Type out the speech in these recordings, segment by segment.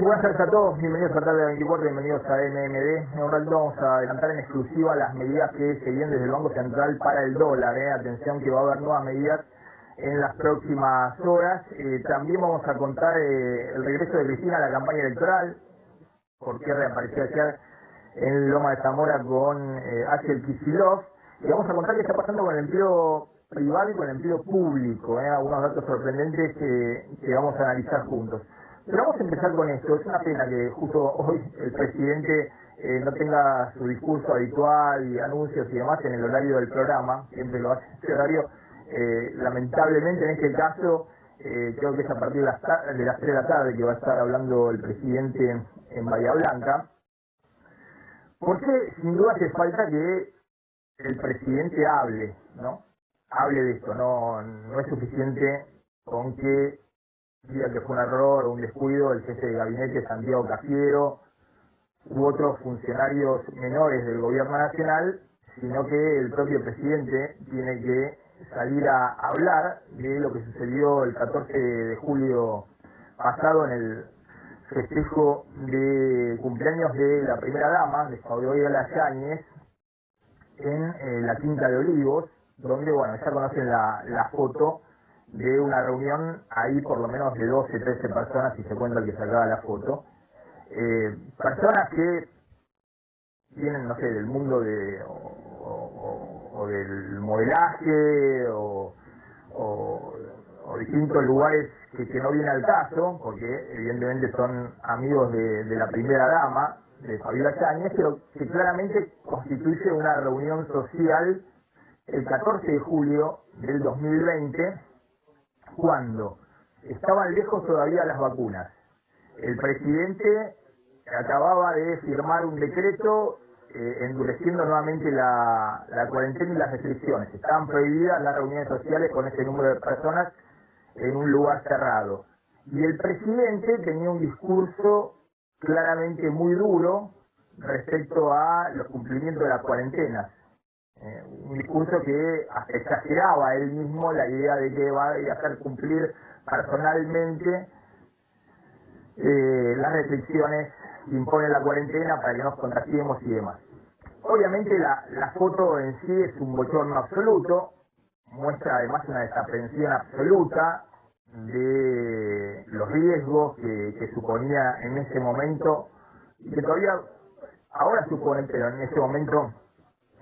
buenas tardes a todos, bienvenidos a Tarde 24, bienvenidos a MMD. En un rato vamos a adelantar en exclusiva las medidas que se vienen desde el Banco Central para el dólar. Atención que va a haber nuevas medidas en las próximas horas. También vamos a contar el regreso de Cristina a la campaña electoral, porque reapareció ayer en Loma de Zamora con Axel Kicillof. Y vamos a contar qué está pasando con el empleo privado y con el empleo público, algunos datos sorprendentes que vamos a analizar juntos. Pero vamos a empezar con esto. Es una pena que justo hoy el presidente no tenga su discurso habitual y anuncios y demás en el horario del programa, siempre lo hace en ese horario. Lamentablemente en este caso creo que es a partir de las 3 de la tarde que va a estar hablando el presidente en Bahía Blanca, porque sin duda hace falta que el presidente hable, ¿no? Hable de esto, no es suficiente con que diga que fue un error o un descuido el jefe de gabinete Santiago Cafiero u otros funcionarios menores del gobierno nacional, sino que el propio presidente tiene que salir a hablar de lo que sucedió el 14 de julio pasado en el festejo de cumpleaños de la primera dama, de Fabiola Yáñez, en la Quinta de Olivos, donde, bueno, ya conocen la foto de una reunión ahí por lo menos de 12, 13 personas, si se cuenta el que sacaba la foto. Personas que vienen, no sé, del mundo o del modelaje o distintos lugares que no vienen al caso, porque evidentemente son amigos de la primera dama, de Fabiola Yáñez, pero que claramente constituye una reunión social el 14 de julio del 2020, cuando estaban lejos todavía las vacunas. El presidente acababa de firmar un decreto endureciendo nuevamente la cuarentena y las restricciones. Estaban prohibidas las reuniones sociales con ese número de personas en un lugar cerrado. Y el presidente tenía un discurso claramente muy duro respecto a los cumplimientos de las cuarentenas. Un discurso que hasta exageraba él mismo la idea de que va a hacer cumplir personalmente las restricciones que impone la cuarentena para que nos contagiemos y demás. Obviamente la foto en sí es un bochorno absoluto, muestra además una desaprensión absoluta de los riesgos que suponía en ese momento y que todavía ahora supone, pero en ese momento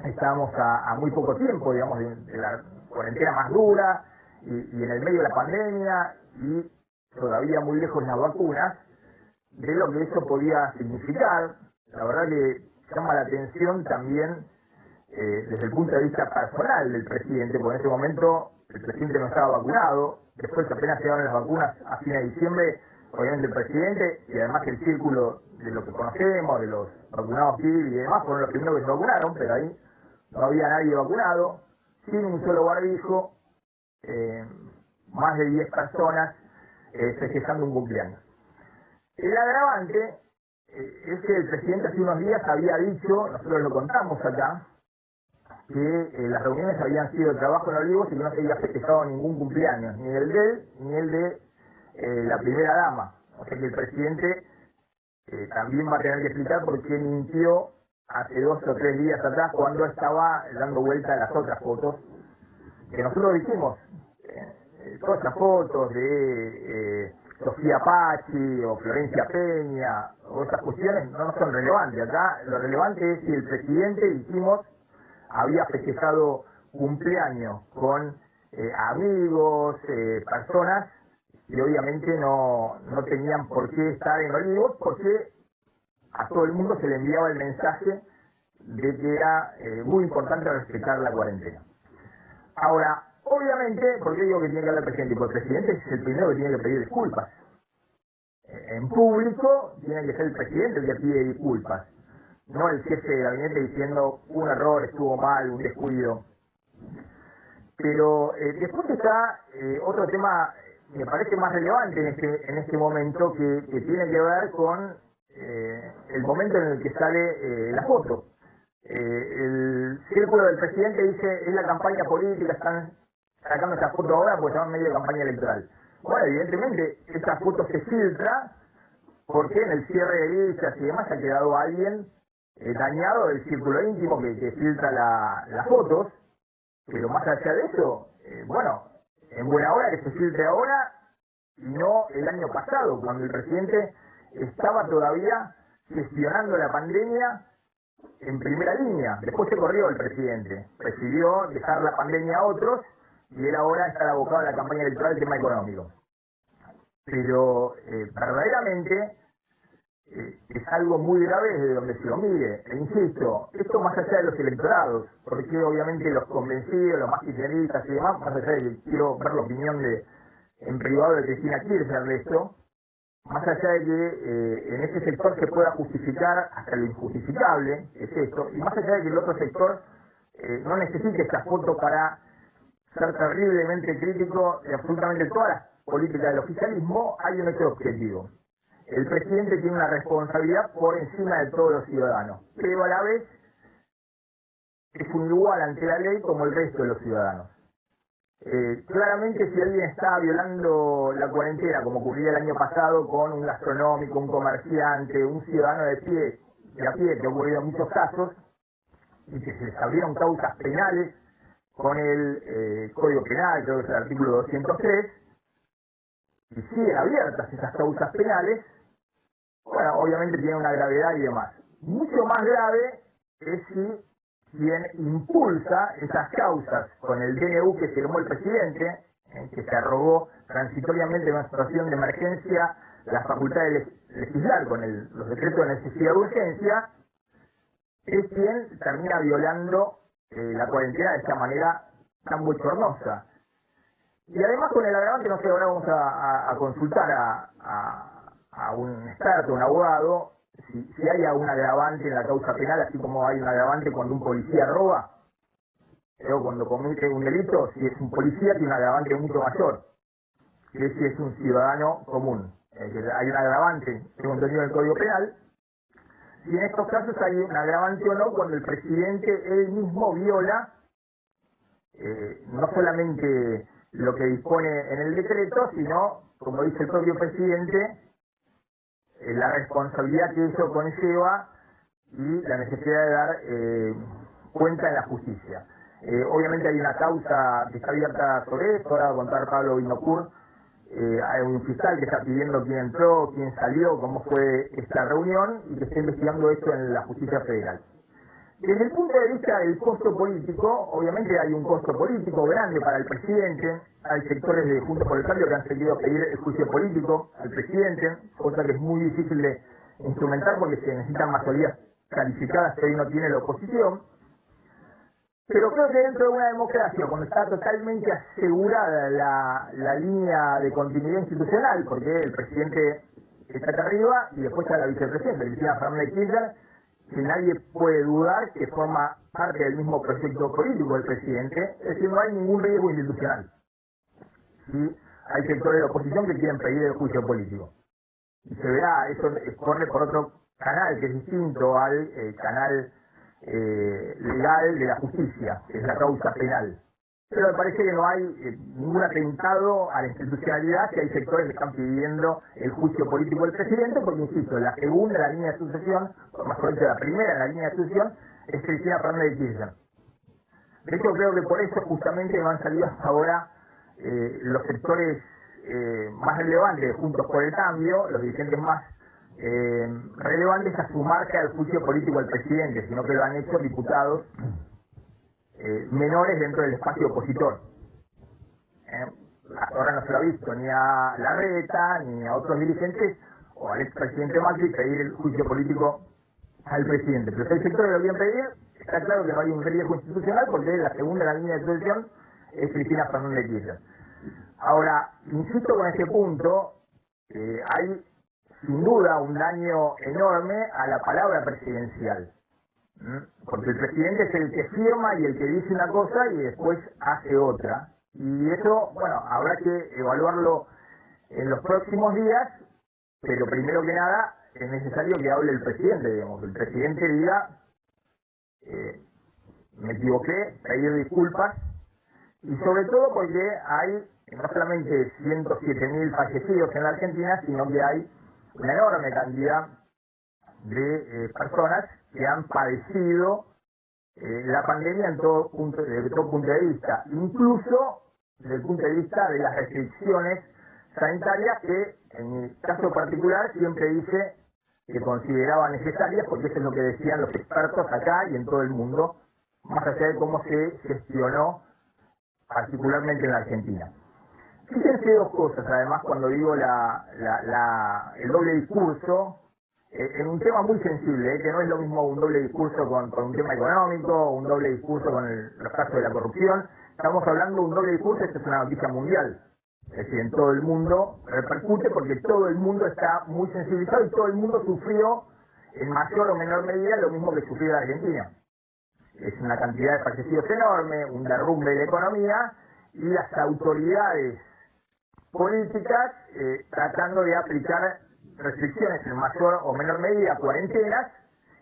estábamos a muy poco tiempo, digamos, de la cuarentena más dura y en el medio de la pandemia y todavía muy lejos de las vacunas, de lo que eso podía significar. La verdad que llama la atención también desde el punto de vista personal del presidente, porque en ese momento el presidente no estaba vacunado, después apenas llegaron las vacunas a fines de diciembre, obviamente el presidente y además el círculo de lo que conocemos, de los vacunados COVID y demás, fueron los primeros que se vacunaron, pero ahí no había nadie vacunado, sin un solo barbijo, más de 10 personas festejando un cumpleaños. El agravante es que el presidente hace unos días había dicho, nosotros lo contamos acá, que las reuniones habían sido de trabajo en Olivos y que no se había festejado ningún cumpleaños, ni el de él, ni el de la primera dama. O sea que el presidente también va a tener que explicar por qué mintió hace 2 o 3 días atrás cuando estaba dando vuelta a las otras fotos que nosotros dijimos. Todas esas fotos de Sofía Pachi o Florencia Peña o esas cuestiones no son relevantes. Acá lo relevante es si el presidente, dijimos, había festejado cumpleaños con amigos, personas que obviamente no tenían por qué estar en Olivos, porque a todo el mundo se le enviaba el mensaje de que era muy importante respetar la cuarentena. Ahora, obviamente, ¿por qué digo que tiene que hablar el presidente? Porque el presidente es el primero que tiene que pedir disculpas. En público tiene que ser el presidente el que pide disculpas, no el jefe de gabinete diciendo un error, estuvo mal, un descuido. Pero después está otro tema, me parece más relevante en este momento, que tiene que ver con el momento en el que sale la foto. El círculo del presidente dice, es la campaña política, están sacando esta foto ahora porque estamos en medio de campaña electoral. Bueno, evidentemente esta foto se filtra porque en el cierre de listas y demás ha quedado alguien dañado del círculo íntimo que filtra las fotos, pero más allá de eso, bueno, en buena hora que se filtre ahora y no el año pasado, cuando el presidente estaba todavía gestionando la pandemia en primera línea. Después se corrió el presidente, prefirió dejar la pandemia a otros y él ahora está abocado a la campaña electoral del tema económico. Pero verdaderamente es algo muy grave desde donde se lo mire. E insisto, esto más allá de los electorados, porque obviamente los convencidos, los más kirchneristas y demás, más allá de que quiero ver la opinión en privado de Cristina Kirchner de esto, más allá de que en ese sector se pueda justificar hasta lo injustificable, es esto, y más allá de que el otro sector no necesite esta foto para ser terriblemente crítico de absolutamente todas las políticas del oficialismo, hay un hecho objetivo. El presidente tiene una responsabilidad por encima de todos los ciudadanos, pero a la vez es un igual ante la ley como el resto de los ciudadanos. Claramente si alguien está violando la cuarentena, como ocurría el año pasado con un gastronómico, un comerciante, un ciudadano de a pie, que ha ocurrido en muchos casos, y que se les abrieron causas penales con el Código Penal, creo que es el artículo 203, y siguen abiertas esas causas penales, bueno, obviamente tiene una gravedad y demás. Mucho más grave es si quien impulsa esas causas con el DNU que firmó el presidente, que se arrogó transitoriamente en una situación de emergencia la facultad de legislar con los decretos de necesidad de urgencia, es quien termina violando la cuarentena de esta manera tan bochornosa. Y además con el agravante, no sé, ahora vamos a consultar a un experto, un abogado, si hay algún agravante en la causa penal, así como hay un agravante cuando un policía roba, o cuando comete un delito, si es un policía tiene un agravante mucho mayor, que si es un ciudadano común. Hay un agravante, tengo entendido, en el Código Penal, y en estos casos hay un agravante o no cuando el presidente él mismo viola no solamente lo que dispone en el decreto, sino, como dice el propio presidente, la responsabilidad que eso conlleva y la necesidad de dar cuenta en la justicia. Obviamente hay una causa que está abierta sobre esto, ahora va a contar Pablo Binocur, hay un fiscal que está pidiendo quién entró, quién salió, cómo fue esta reunión y que está investigando esto en la justicia federal. Desde el punto de vista del costo político, obviamente hay un costo político grande para el presidente, hay sectores de Juntos por el Cambio que han seguido pedir el juicio político al presidente, cosa que es muy difícil de instrumentar porque se necesitan mayorías calificadas que hoy no tiene la oposición. Pero creo que dentro de una democracia, cuando está totalmente asegurada la línea de continuidad institucional, porque el presidente está acá arriba y después está la vicepresidenta, Cristina Fernández de Kirchner, que nadie puede dudar que forma parte del mismo proyecto político del presidente, es decir, no hay ningún riesgo institucional. Sí, hay sectores de la oposición que quieren pedir el juicio político. Y se verá, eso corre por otro canal que es distinto al canal legal de la justicia, que es la causa penal. Pero me parece que no hay ningún atentado a la institucionalidad, que hay sectores que están pidiendo el juicio político del presidente, porque insisto, la segunda en la línea de sucesión, o mejor dicho, la primera en la línea de sucesión, es Cristina Fernández de Kirchner. De hecho, creo que por eso justamente no han salido hasta ahora los sectores más relevantes de Juntos por el Cambio, los dirigentes más relevantes a sumarse al juicio político del presidente, sino que lo han hecho diputados menores dentro del espacio opositor. Hasta ahora no se lo ha visto ni a Larreta ni a otros dirigentes o al expresidente Macri pedir el juicio político al presidente. Pero si hay sectores que lo quieren pedir, está claro que no hay un riesgo institucional porque la segunda en la línea de sucesión es Cristina Fernández de Kirchner. Ahora, insisto con este punto, hay sin duda un daño enorme a la palabra presidencial. Porque el presidente es el que firma y el que dice una cosa y después hace otra. Y eso, bueno, habrá que evaluarlo en los próximos días, pero primero que nada es necesario que hable el presidente, digamos, que el presidente diga, me equivoqué, pedir disculpas, y sobre todo porque hay no solamente 107.000 fallecidos en la Argentina, sino que hay una enorme cantidad de personas que han padecido la pandemia desde todo punto de vista, incluso desde el punto de vista de las restricciones sanitarias que, en mi caso particular, siempre dice que consideraba necesarias, porque eso es lo que decían los expertos acá y en todo el mundo, más allá de cómo se gestionó particularmente en la Argentina. Fíjense dos cosas, además, cuando digo el doble discurso, en un tema muy sensible, que no es lo mismo un doble discurso con un tema económico, un doble discurso con los casos de la corrupción. Estamos hablando de un doble discurso, esto es una noticia mundial. Es decir, en todo el mundo repercute porque todo el mundo está muy sensibilizado y todo el mundo sufrió en mayor o menor medida lo mismo que sufrió la Argentina. Es una cantidad de fallecidos enorme, un derrumbe de la economía y las autoridades políticas tratando de aplicar restricciones en mayor o menor medida, cuarentenas,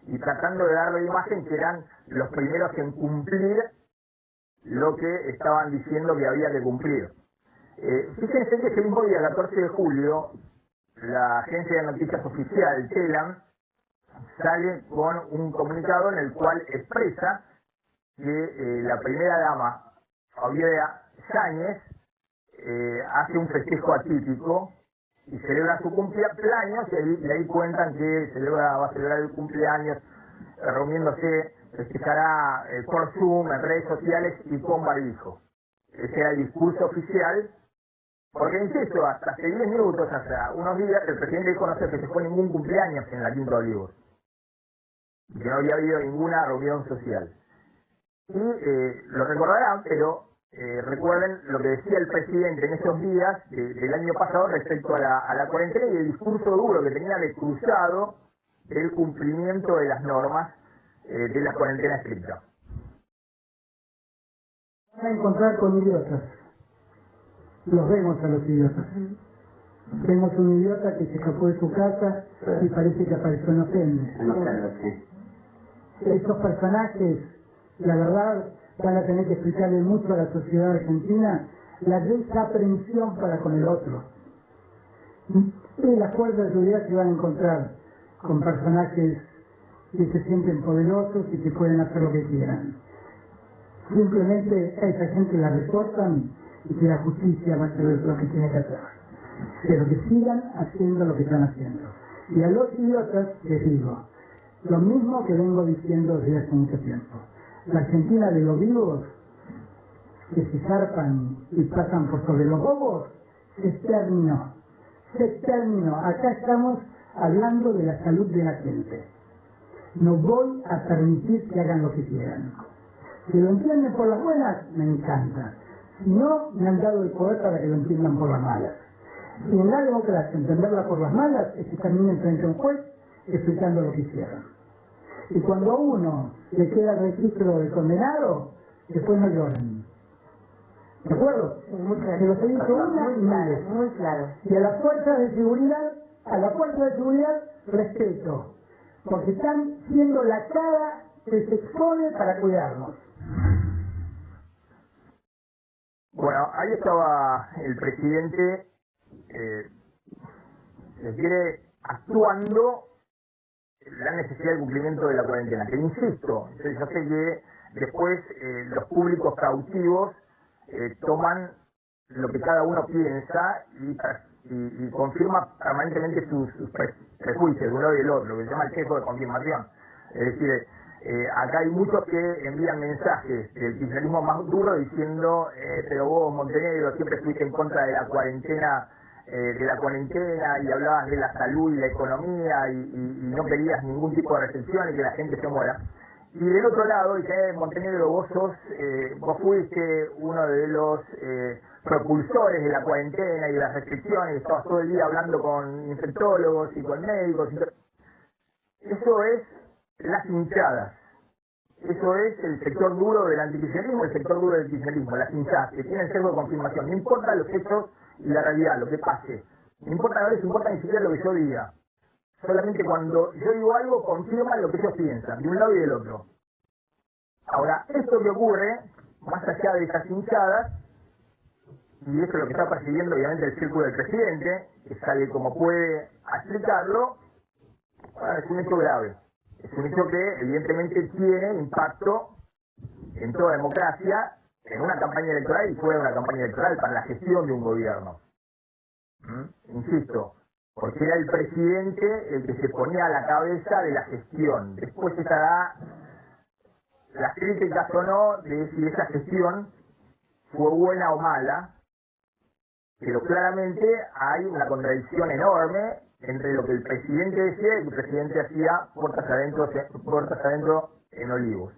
y tratando de darle imagen que eran los primeros en cumplir lo que estaban diciendo que había que cumplir. Fíjense que ese mismo día, 14 de julio, la agencia de noticias oficial, TELAM, sale con un comunicado en el cual expresa que la primera dama, Fabiola Yáñez, hace un festejo atípico y celebra su cumpleaños, y ahí cuentan que va a celebrar el cumpleaños reuniéndose, festejará por Zoom, en redes sociales y con barbijo. Ese era el discurso oficial, porque insisto, hasta hace 10 minutos, hasta unos días, el presidente dijo no se festejó ningún cumpleaños en la Quinta Olivos, y que no había habido ninguna reunión social. Y lo recordarán, pero recuerden lo que decía el presidente en esos días del año pasado respecto a la cuarentena y el discurso duro que tenía de cruzado el cumplimiento de las normas de la cuarentena estricta. Van a encontrar con idiotas. Los vemos a los idiotas. Vemos un idiota que se escapó de su casa y parece que apareció en Ocende. Estos personajes, la verdad, van a tener que explicarle mucho a la sociedad argentina la desaprensión para con el otro. Y las fuerzas de seguridad se van a encontrar con personajes que se sienten poderosos y que pueden hacer lo que quieran. Simplemente a esa gente la reportan y que la justicia va a hacer lo que tiene que hacer. Pero que sigan haciendo lo que están haciendo. Y a los idiotas les digo lo mismo que vengo diciendo desde hace mucho tiempo. La Argentina de los vivos, que se zarpan y pasan por sobre los bobos, se terminó. Se terminó. Acá estamos hablando de la salud de la gente. No voy a permitir que hagan lo que quieran. Si lo entienden por las buenas, me encanta. Si no, me han dado el poder para que lo entiendan por las malas. Y en la democracia, entenderla por las malas es que terminen frente a un juez explicando lo que hicieron. Y cuando a uno le queda el registro de condenado, después no lloran. ¿De acuerdo? Muy claro. Se los he dicho una y mil veces. Muy claro. Y a las fuerzas de seguridad, respeto. Porque están siendo la cara que se expone para cuidarnos. Bueno, ahí estaba el presidente, se quiere actuando la necesidad de cumplimiento de la cuarentena, que insisto, yo sé que después los públicos cautivos toman lo que cada uno piensa y confirma permanentemente sus prejuicios de un lado y del otro, lo que se llama el sesgo de confirmación. Es decir, acá hay muchos que envían mensajes del kirchnerismo más duro diciendo pero vos, Montenegro, siempre estuviste en contra de la cuarentena y hablabas de la salud y la economía y no querías ningún tipo de restricción y que la gente se muera. Y del otro lado, dice, Montenegro, vos fuiste uno de los propulsores de la cuarentena y de las restricciones, y estabas todo el día hablando con infectólogos y con médicos. Eso es las hinchadas. Eso es el sector duro del antikirchnerismo, el sector duro del kirchnerismo, las hinchadas, que tienen sesgo de confirmación. No importa los hechos y la realidad, lo que pase. No importa ni siquiera lo que yo diga. Solamente cuando yo digo algo, confirman lo que ellos piensan, de un lado y del otro. Ahora, esto que ocurre, más allá de esas hinchadas, y eso es lo que está persiguiendo obviamente el círculo del presidente, que sale como puede a explicarlo, bueno, es un hecho grave. Es un hecho que evidentemente tiene impacto en toda democracia, en una campaña electoral y fuera de una campaña electoral para la gestión de un gobierno. Insisto, porque era el presidente el que se ponía a la cabeza de la gestión. Después estará las críticas o no de si esa gestión fue buena o mala, pero claramente hay una contradicción enorme entre lo que el presidente decía y lo que el presidente hacía puertas adentro en Olivos.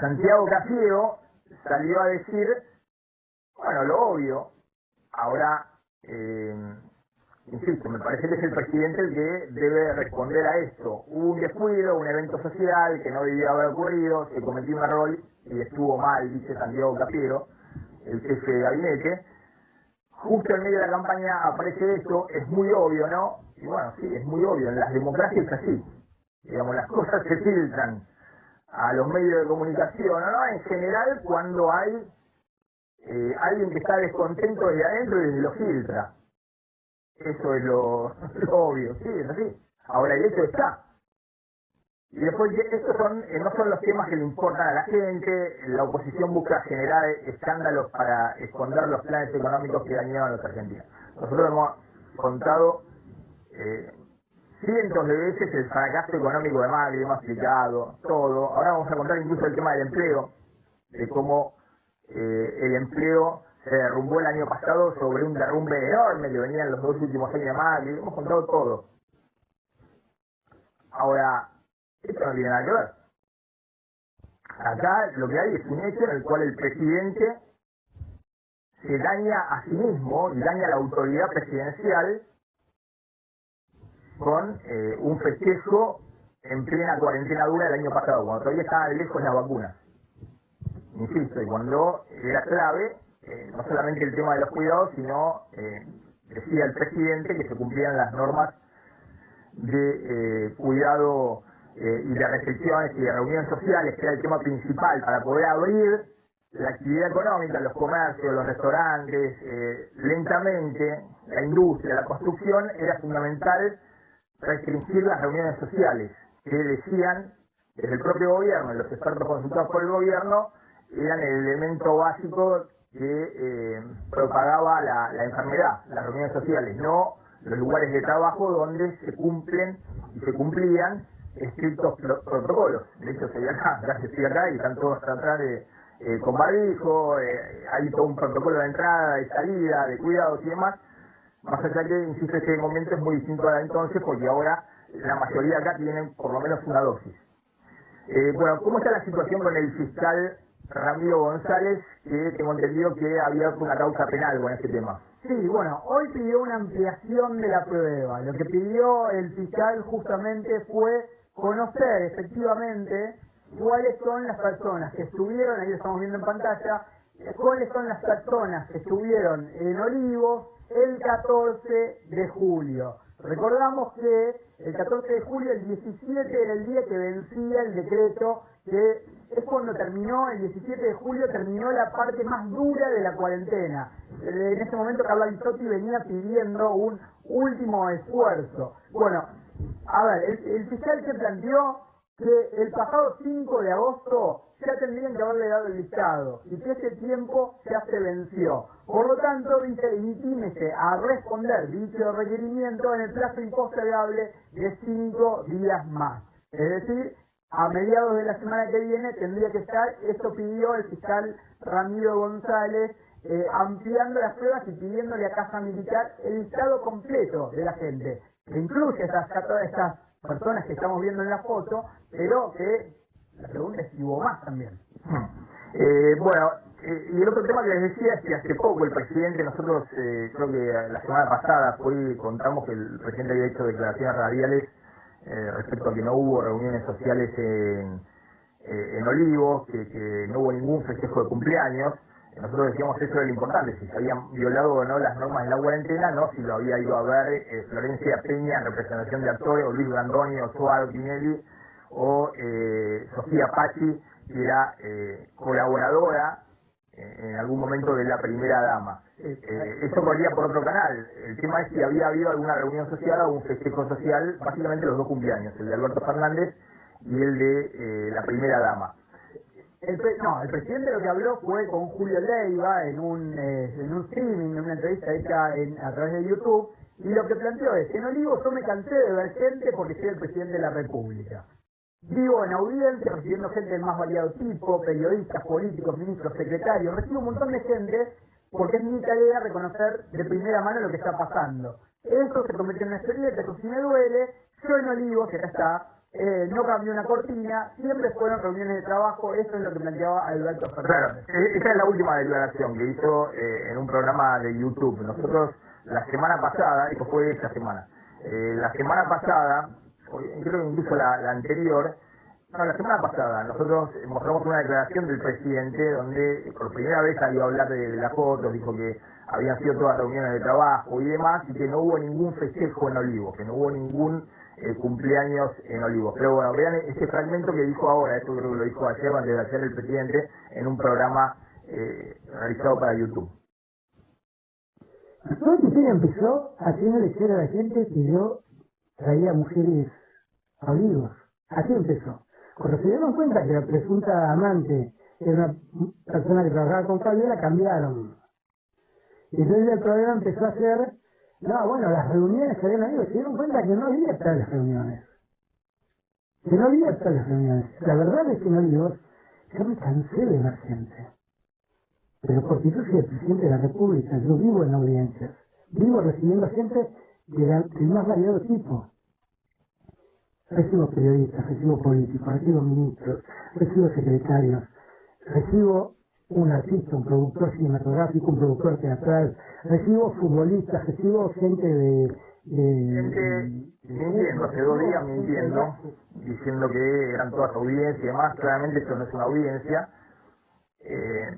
Santiago Cafiero salió a decir, bueno, lo obvio, ahora, insisto, me parece que es el presidente el que debe responder a esto. Hubo un descuido, un evento social que no debía haber ocurrido, se cometió un error y estuvo mal, dice Santiago Cafiero, el jefe de gabinete. Justo en medio de la campaña aparece esto, es muy obvio, ¿no? Y bueno, sí, es muy obvio, en las democracias es así. Digamos, las cosas se filtran a los medios de comunicación, ¿no? En general, cuando hay alguien que está descontento desde adentro y desde lo filtra. Eso es lo obvio, sí, es así. Ahora, el hecho está. Y después, estos no son los temas que le importan a la gente. La oposición busca generar escándalos para esconder los planes económicos que dañaban a los argentinos. Nosotros hemos contado cientos de veces el fracaso económico de Macri, hemos explicado todo. Ahora vamos a contar incluso el tema del empleo, de cómo el empleo se derrumbó el año pasado sobre un derrumbe enorme que venía en los 2 últimos años de Macri. Hemos contado todo. Ahora, esto no tiene nada que ver. Acá lo que hay es un hecho en el cual el presidente se daña a sí mismo y daña a la autoridad presidencial con un festejo en plena cuarentena dura del año pasado, cuando todavía estaban lejos las vacunas. Insisto, y cuando era clave, no solamente el tema de los cuidados, sino, decía el presidente, que se cumplían las normas de cuidado y de restricciones y de reuniones sociales, que era el tema principal para poder abrir la actividad económica, los comercios, los restaurantes, lentamente, la industria, la construcción, era fundamental restringir las reuniones sociales, que decían desde el propio gobierno y los expertos consultados por el gobierno, eran el elemento básico que propagaba la enfermedad, las reuniones sociales, no los lugares de trabajo donde se cumplen y se cumplían estrictos protocolos. De hecho, se ve acá, ya estoy acá y están todos atrás con barbijo, hay todo un protocolo de entrada, de salida, de cuidados y demás. Más allá que, insisto, este momento es muy distinto a la entonces, porque ahora la mayoría acá tienen por lo menos una dosis. Bueno, ¿cómo está la situación con el fiscal Ramiro González, que tengo entendido que había una causa penal con este tema? Sí, bueno, hoy pidió una ampliación de la prueba. Lo que pidió el fiscal justamente fue conocer efectivamente cuáles son las personas que estuvieron, ahí lo estamos viendo en pantalla, cuáles son las personas que estuvieron en Olivos el 14 de julio. Recordamos que el 14 de julio, el 17 era el día que vencía el decreto, que es cuando terminó, el 17 de julio terminó la parte más dura de la cuarentena. En ese momento Carla Bisotti venía pidiendo un último esfuerzo. Bueno, a ver, el fiscal se planteó que el pasado 5 de agosto ya tendrían que haberle dado el listado y que ese tiempo ya se venció. Por lo tanto, dice, limítese a responder dicho requerimiento en el plazo impostergable de 5 días más. Es decir, a mediados de la semana que viene tendría que estar, esto pidió el fiscal Ramiro González, ampliando las pruebas y pidiéndole a Casa Militar el listado completo de la gente, que incluye estas personas que estamos viendo en la foto, pero que la pregunta es si hubo más también. Bueno, y el otro tema que les decía es que hace poco el presidente, nosotros creo que la semana pasada contamos que el presidente había hecho declaraciones radiales respecto a que no hubo reuniones sociales en Olivos, que no hubo ningún festejo de cumpleaños. Nosotros decíamos que eso era lo importante, si se habían violado o no las normas de la cuarentena, no si lo había ido a ver Florencia Peña en representación de actores, o Luis Brandoni, o Suárez Tinelli, o Sofía Pachi, que era colaboradora en algún momento de la primera dama. Eso corría por otro canal. El tema es si había habido alguna reunión social o un festejo social, básicamente los dos cumpleaños, el de Alberto Fernández y el de la primera dama. El presidente lo que habló fue con Julio Leiva en un streaming, en una entrevista hecha a través de YouTube, y lo que planteó es que en Olivos yo me cansé de ver gente porque soy el presidente de la República. Vivo en audiencia recibiendo gente del más variado tipo, periodistas, políticos, ministros, secretarios, recibo un montón de gente porque es mi tarea reconocer de primera mano lo que está pasando. Eso se convirtió en una experiencia, eso sí me duele. Yo en Olivos, que acá está, no cambió una cortina, siempre fueron reuniones de trabajo, eso es lo que planteaba Alberto Fernández. Claro, esa es la última declaración que hizo en un programa de YouTube. Nosotros la semana pasada, esto fue esta semana, la semana pasada, creo que incluso la anterior, la semana pasada, nosotros mostramos una declaración del presidente donde por primera vez salió a hablar de las fotos, dijo que habían sido todas reuniones de trabajo y demás, y que no hubo ningún festejo en Olivos, que no hubo ningún cumpleaños en Olivos. Pero bueno, vean este fragmento que dijo ahora, esto creo que lo dijo ayer, antes de ayer el presidente, en un programa realizado para YouTube. Todo el sistema empezó haciéndole creer a la gente que yo traía mujeres a Olivos. Así empezó. Cuando se dieron cuenta que la presunta amante era una persona que trabajaba con Fabio, la cambiaron. Y entonces el problema empezó a ser, las reuniones que habían habido, se dieron cuenta que no había tales reuniones. La verdad es que en Olivos yo me cansé de ver gente. Pero porque yo soy el presidente de la República, yo vivo en audiencias, vivo recibiendo gente del más variado tipo. Recibo periodistas, recibo políticos, recibo ministros, recibo secretarios, recibo un artista, un productor cinematográfico, un productor teatral, recibo futbolistas, recibo gente gente mintiendo, hace 2 días mintiendo, diciendo que eran todas audiencias y demás. Claramente esto no es una audiencia.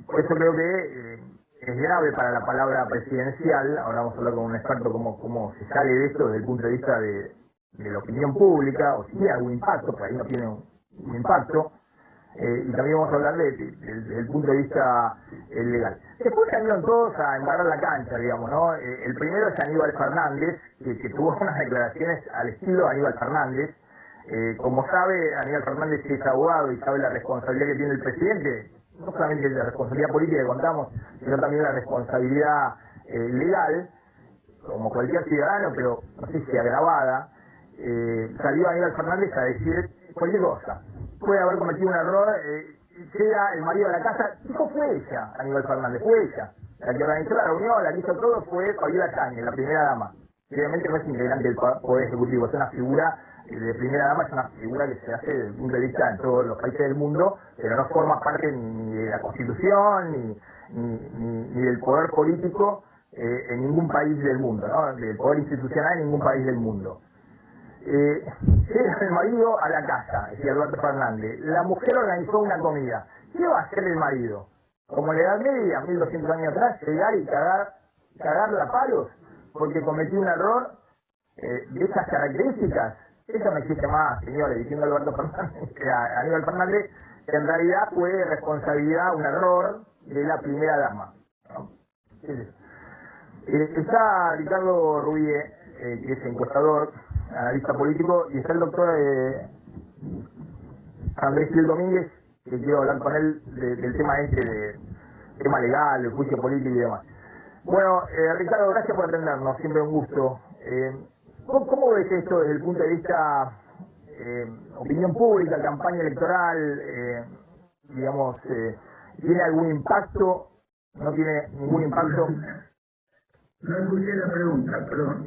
Por eso creo que es grave para la palabra presidencial. Ahora vamos a hablar con un experto cómo se sale de esto desde el punto de vista de la opinión pública, o si tiene algún impacto, por ahí no tiene un impacto. Y también vamos a hablar desde el punto de vista legal. Después salieron todos a embarrar la cancha, digamos, ¿no? El primero es Aníbal Fernández, que tuvo unas declaraciones al estilo de Aníbal Fernández. Como sabe, Aníbal Fernández es abogado y sabe la responsabilidad que tiene el presidente, no solamente la responsabilidad política que contamos, sino también la responsabilidad legal, como cualquier ciudadano, pero no sé si agravada. Salió Aníbal Fernández a decir cualquier cosa. Puede haber cometido un error, llega el marido a la casa, dijo fue ella, Aníbal Fernández, fue ella. La que organizó la reunión, la que hizo todo fue Fabiola Yáñez, la primera dama. Obviamente no es integrante del Poder Ejecutivo, es una figura de primera dama, es una figura que se hace desde el punto de vista en todos los países del mundo, pero no forma parte ni de la Constitución, ni del poder político en ningún país del mundo, ¿no? Del poder institucional en ningún país del mundo. Llega el marido a la casa, decía Alberto Fernández. La mujer organizó una comida. ¿Qué va a hacer el marido? Como en la Edad Media, 1200 años atrás, llegar y cagarla a palos porque cometió un error de esas características. Eso no existe más, señores, diciendo Alberto Fernández, Aníbal Fernández, que en realidad fue responsabilidad, un error de la primera dama, ¿no? Está Ricardo Rubie, que es encuestador, analista político, y está el doctor Andrés Gil Domínguez, que quiero hablar con él del tema tema legal, del juicio político y demás. Bueno, Ricardo, gracias por atendernos, siempre un gusto. ¿Cómo ves esto desde el punto de vista opinión pública, campaña electoral? ¿Tiene algún impacto? ¿No tiene ningún impacto? No escuché la pregunta, perdón.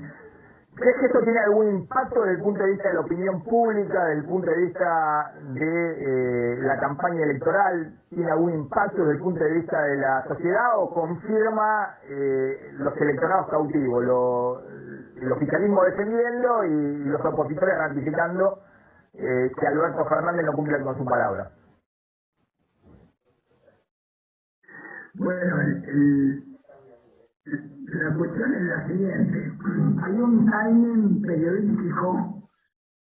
¿Crees que esto tiene algún impacto desde el punto de vista de la opinión pública, desde el punto de vista de la campaña electoral? ¿Tiene algún impacto desde el punto de vista de la sociedad o confirma los electorados cautivos, el oficialismo defendiendo y los opositores ratificando que Alberto Fernández no cumple con su palabra? Bueno, la cuestión es la siguiente. Hay un timing periodístico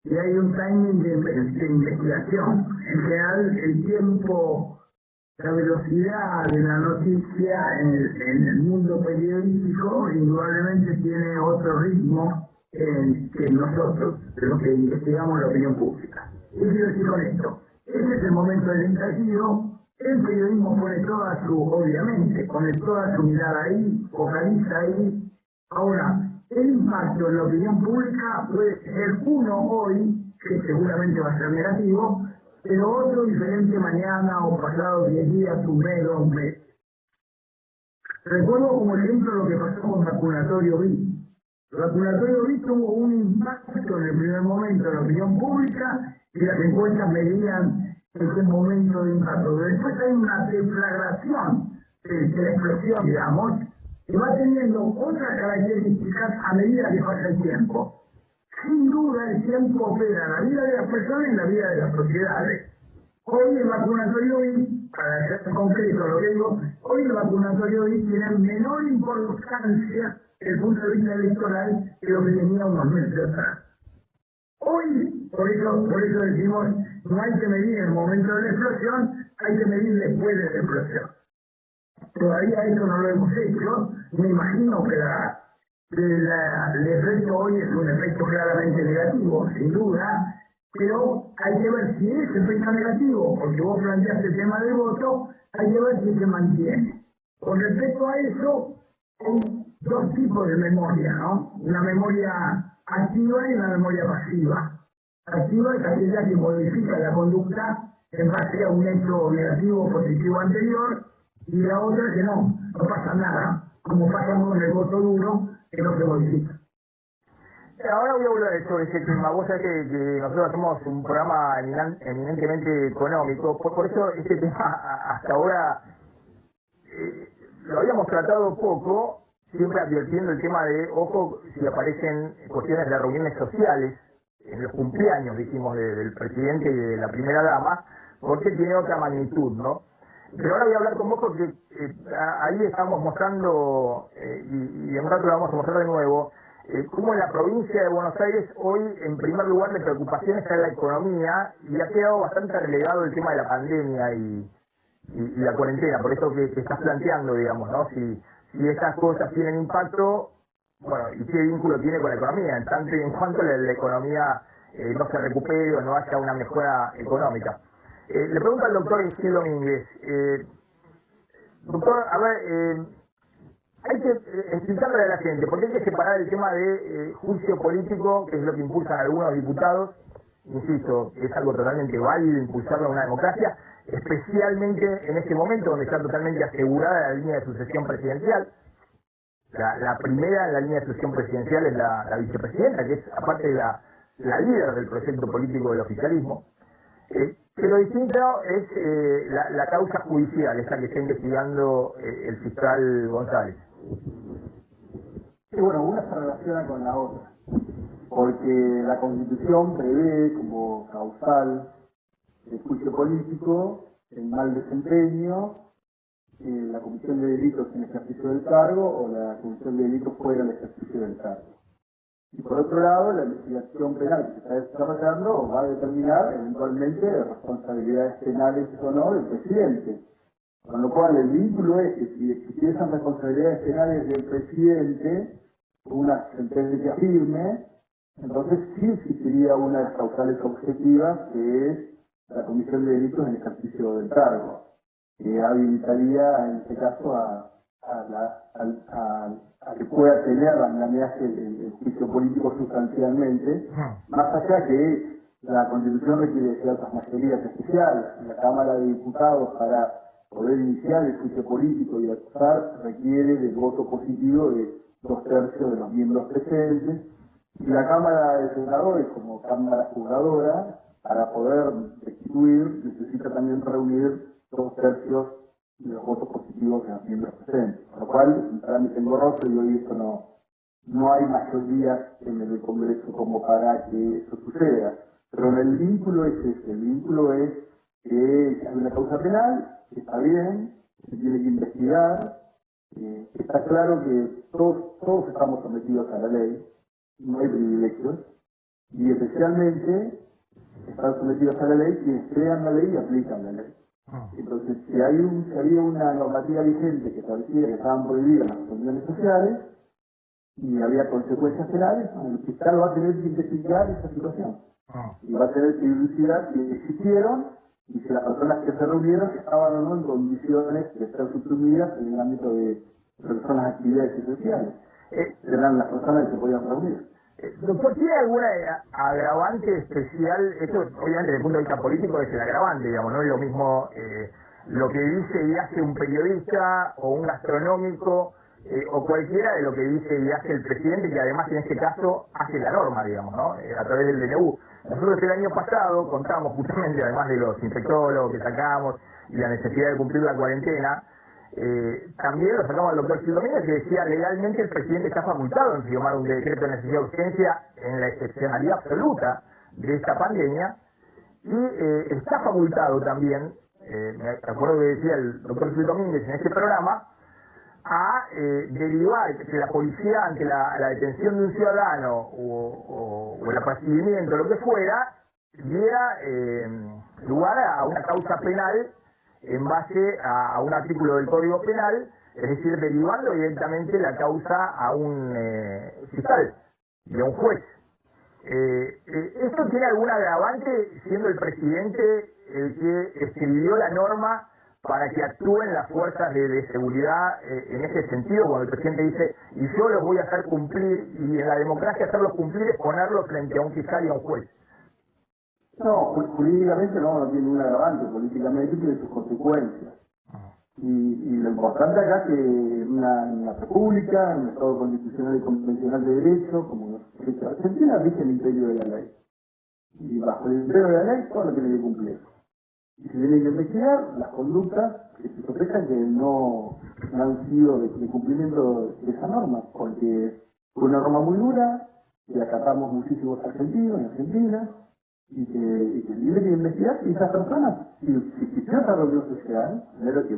y hay un timing de investigación. En general, el tiempo la velocidad de la noticia en el mundo periodístico indudablemente tiene otro ritmo que nosotros, de lo que investigamos la opinión pública. ¿Qué quiero decir con esto? Este es el momento del estallido, el periodismo pone obviamente, pone toda su mirada ahí, focaliza ahí. Ahora, el impacto en la opinión pública puede ser uno hoy, que seguramente va a ser negativo, pero otro diferente mañana o pasado 10 días, un mes, 2 meses. Recuerdo como ejemplo lo que pasó con Vacunatorio B. Vacunatorio B tuvo un impacto en el primer momento en la opinión pública y las encuestas medían ese momento de impacto. Pero después hay una deflagración de la explosión, digamos, que va teniendo otras características a medida que pasa el tiempo. Sin duda el tiempo opera en la vida de las personas y en la vida de las sociedades. Hoy el vacunatorio I, para ser concreto lo que digo, hoy el vacunatorio I tiene menor importancia desde el punto de vista electoral que lo que tenía unos meses atrás. Hoy, por eso decimos, no hay que medir en el momento de la explosión, hay que medir después de la explosión. Todavía eso no lo hemos hecho, me imagino que el efecto hoy es un efecto claramente negativo, sin duda, pero hay que ver si es efecto negativo, porque vos planteaste el tema del voto, hay que ver si se mantiene. Con respecto a eso, hay dos tipos de memoria, ¿no? Una memoria activa y una memoria pasiva. Activa es aquella que modifica la conducta en base a un hecho negativo o positivo anterior, y la otra que no pasa nada, como pasa con el voto duro, que no se modifica. Ahora voy a hablar sobre ese tema. Vos sabés que nosotros hacemos un programa eminentemente económico, por eso este tema hasta ahora lo habíamos tratado poco, siempre advirtiendo el tema de, ojo, si aparecen cuestiones de reuniones sociales, en los cumpleaños, dijimos, del presidente y de la primera dama, porque tiene otra magnitud, ¿no? Pero ahora voy a hablar con vos porque ahí estamos mostrando, y en un rato lo vamos a mostrar de nuevo, cómo en la provincia de Buenos Aires hoy, en primer lugar de preocupación está la economía, y ha quedado bastante relegado el tema de la pandemia y la cuarentena, por eso que estás planteando, digamos, ¿no? Si estas cosas tienen impacto, bueno, ¿y qué vínculo tiene con la economía? En tanto y en cuanto la economía no se recupere o no haya una mejora económica. Le pregunto al doctor Ezequiel Domínguez, doctor, a ver, hay que explicarle a la gente, porque hay que separar el tema de juicio político, que es lo que impulsan algunos diputados, insisto, es algo totalmente válido impulsarlo en una democracia, especialmente en este momento donde está totalmente asegurada la línea de sucesión presidencial. La primera en la línea de sucesión presidencial es la vicepresidenta, que es aparte la líder del proyecto político del oficialismo. Pero distinto es la causa judicial, esa que está investigando el fiscal González. Sí, bueno, una se relaciona con la otra, porque la Constitución prevé como causal el juicio político el mal desempeño, la comisión de delitos en ejercicio del cargo o la comisión de delitos fuera del ejercicio del cargo. Y por otro lado, la investigación penal que se está desarrollando va a determinar eventualmente responsabilidades penales o no del presidente. Con lo cual, el vínculo es que si existiesen responsabilidades penales del presidente, una sentencia firme, entonces sí existiría una de las causales objetivas, que es la comisión de delitos en ejercicio del cargo, que habilitaría en este caso a que pueda tener la andamiaje el juicio político sustancialmente, más allá que la Constitución requiere ciertas mayorías especiales. La Cámara de Diputados, para poder iniciar el juicio político y acusar, requiere del voto positivo de 2/3 de los miembros presentes, y la Cámara de Senadores, como Cámara juzgadora, para poder destituir, necesita también reunir 2/3 de los votos positivos de los miembros presentes. Con lo cual, es un trámite engorroso y hoy eso no hay mayorías en el Congreso como para que eso suceda. Pero el vínculo es ese, el vínculo es que hay una causa penal, que está bien, se tiene que investigar, está claro que todos estamos sometidos a la ley, no hay privilegios, y especialmente están sometidos a la ley quienes crean la ley y aplican la ley. Entonces, si había una normativa vigente que establecía que estaban prohibidas las reuniones sociales y había consecuencias penales, el fiscal va a tener que investigar esa situación. Y va a tener que dilucidar si existieron y si las personas que se reunieron estaban o no en condiciones de ser suprimidas en el ámbito de personas actividades esenciales. Eran las personas que se podían reunir. Doctor, ¿tiene alguna agravante especial? Esto, obviamente, desde el punto de vista político, es el agravante, digamos, no es lo mismo lo que dice y hace un periodista o un gastronómico o cualquiera de lo que dice y hace el presidente, que además en este caso hace la norma, digamos, ¿no? A través del DNU. Nosotros el año pasado contamos justamente, además de los infectólogos que sacamos y la necesidad de cumplir la cuarentena, también lo sacamos al doctor Gil Domínguez, que decía legalmente el presidente está facultado en firmar un decreto de necesidad de urgencia en la excepcionalidad absoluta de esta pandemia, y está facultado también, me acuerdo que decía el doctor Gil Domínguez en este programa, a derivar que la policía ante la detención de un ciudadano o el apercibimiento, lo que fuera, diera lugar a una causa penal en base a un artículo del Código Penal, es decir, derivando directamente la causa a un fiscal y a un juez. ¿Esto tiene algún agravante siendo el presidente el que escribió la norma para que actúen las fuerzas de seguridad en ese sentido, cuando el presidente dice, y yo los voy a hacer cumplir, y en la democracia hacerlos cumplir es ponerlos frente a un fiscal y a un juez? No, jurídicamente no tiene ningún agravante, políticamente tiene sus consecuencias. Y lo importante acá es que una república, un Estado constitucional y convencional de derecho, como Argentina, rige el imperio de la ley. Y bajo el imperio de la ley todo lo tiene que cumplir. Y se tiene que investigar las conductas que se sospechan que no han sido de cumplimiento de esa norma, porque fue una norma muy dura, que acatamos muchísimos argentinos y argentinas, y que tiene que investigar si esas personas, si existió esa reunión social, primero que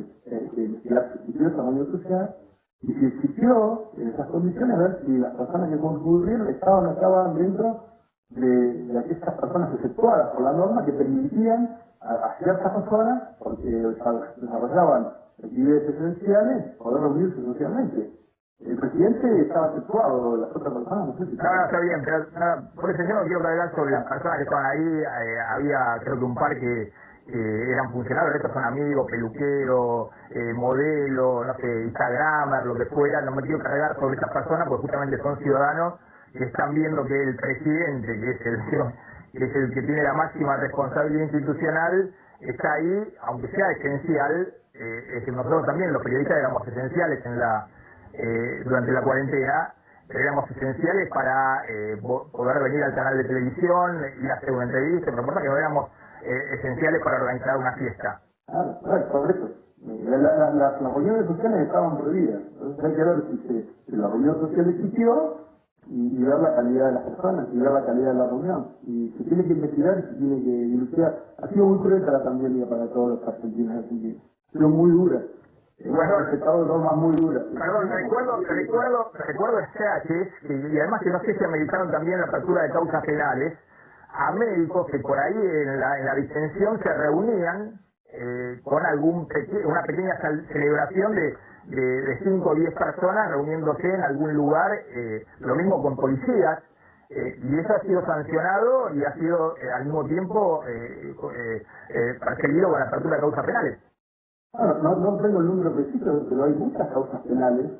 investigar si existió esa reunión social, y si existió en esas condiciones, ver si las personas que concurrieron estaban o no estaban dentro de aquellas personas efectuadas por la norma que permitían a ciertas personas, porque desarrollaban actividades esenciales, poder reunirse socialmente. El presidente estaba efectuado, las otras personas no sé si... No, está bien, pero por eso yo no quiero cargar sobre las personas que estaban ahí. Había creo que un par que eran funcionarios, estos son amigos, peluqueros, modelos, no sé, instagramers, lo que fuera. No me quiero cargar sobre estas personas porque justamente son ciudadanos que están viendo que el presidente, que es el que tiene la máxima responsabilidad institucional, está ahí, aunque sea esencial. Nosotros también, los periodistas, éramos esenciales durante la cuarentena, éramos esenciales para poder venir al canal de televisión y hacer una entrevista, pero por que no éramos esenciales para organizar una fiesta. Claro, por eso. Las reuniones sociales estaban prohibidas. Entonces hay que ver si la reunión social existió y ver la calidad de las personas y ver la calidad de la reunión. Y se tiene que investigar y se tiene que dilucidar. Ha sido muy cruenta la pandemia para todos los argentinos y argentinas. Ha sido muy dura. Bueno, respetado de normas muy duras. Perdón, recuerdo SHs, y además que no sé si ameritaron también la apertura de causas penales, a médicos que por ahí en la distensión se reunían con una pequeña celebración de 5 o 10 personas reuniéndose en algún lugar, lo mismo con policías, y eso ha sido sancionado y ha sido al mismo tiempo perseguido con la apertura de causas penales. No tengo el número preciso, pero hay muchas causas penales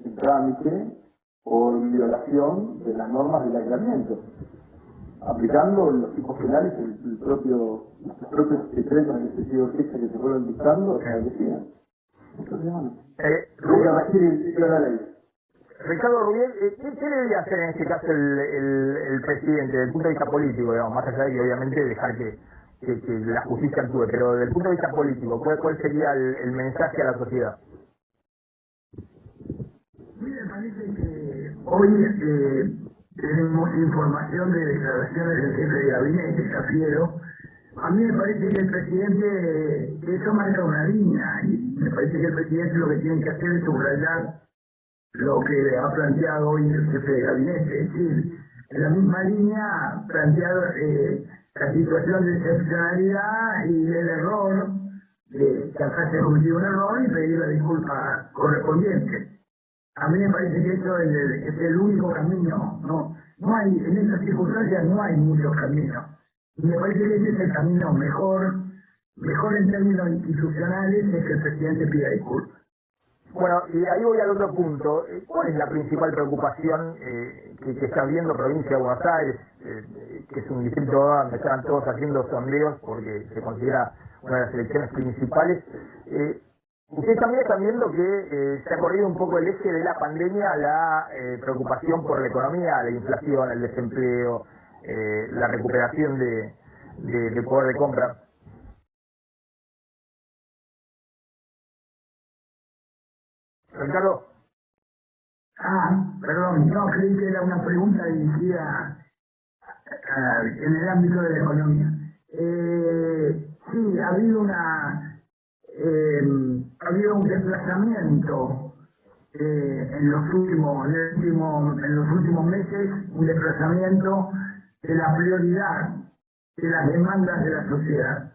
en trámite por violación de las normas del aislamiento, aplicando los tipos penales los propios decretos de necesidad de urgencia que se fueron dictando establecían. Entonces, bueno, la ley. Ricardo Rubiel, ¿qué debería hacer en este caso el presidente desde el punto de vista político, digamos, más allá de que obviamente dejar que la justicia actúe, pero desde el punto de vista político, ¿cuál sería el mensaje a la sociedad? Me parece que hoy tenemos información de declaraciones del jefe de gabinete, Cafiero. A mí me parece que el presidente, que eso marca una línea, y me parece que el presidente lo que tiene que hacer es subrayar lo que ha planteado hoy el jefe de gabinete, es decir, en la misma línea plantear la situación de excepcionalidad y del error que acá se cometió un error y pedir la disculpa correspondiente. A mí me parece que eso es el único camino. No hay, en estas circunstancias no hay muchos caminos. Y me parece que ese es el camino mejor en términos institucionales, es que el presidente pida disculpas. Bueno, y ahí voy al otro punto. ¿Cuál es la principal preocupación que está viendo provincia de Buenos Aires, que es un distrito donde están todos haciendo sondeos porque se considera una de las elecciones principales? Ustedes también están viendo que se ha corrido un poco el eje de la pandemia a la preocupación por la economía, la inflación, el desempleo, la recuperación de poder de compra. Ricardo. Perdón, no, creí que era una pregunta dirigida en el ámbito de la economía. Sí, ha habido un desplazamiento en los últimos meses, un desplazamiento de la prioridad de las demandas de la sociedad.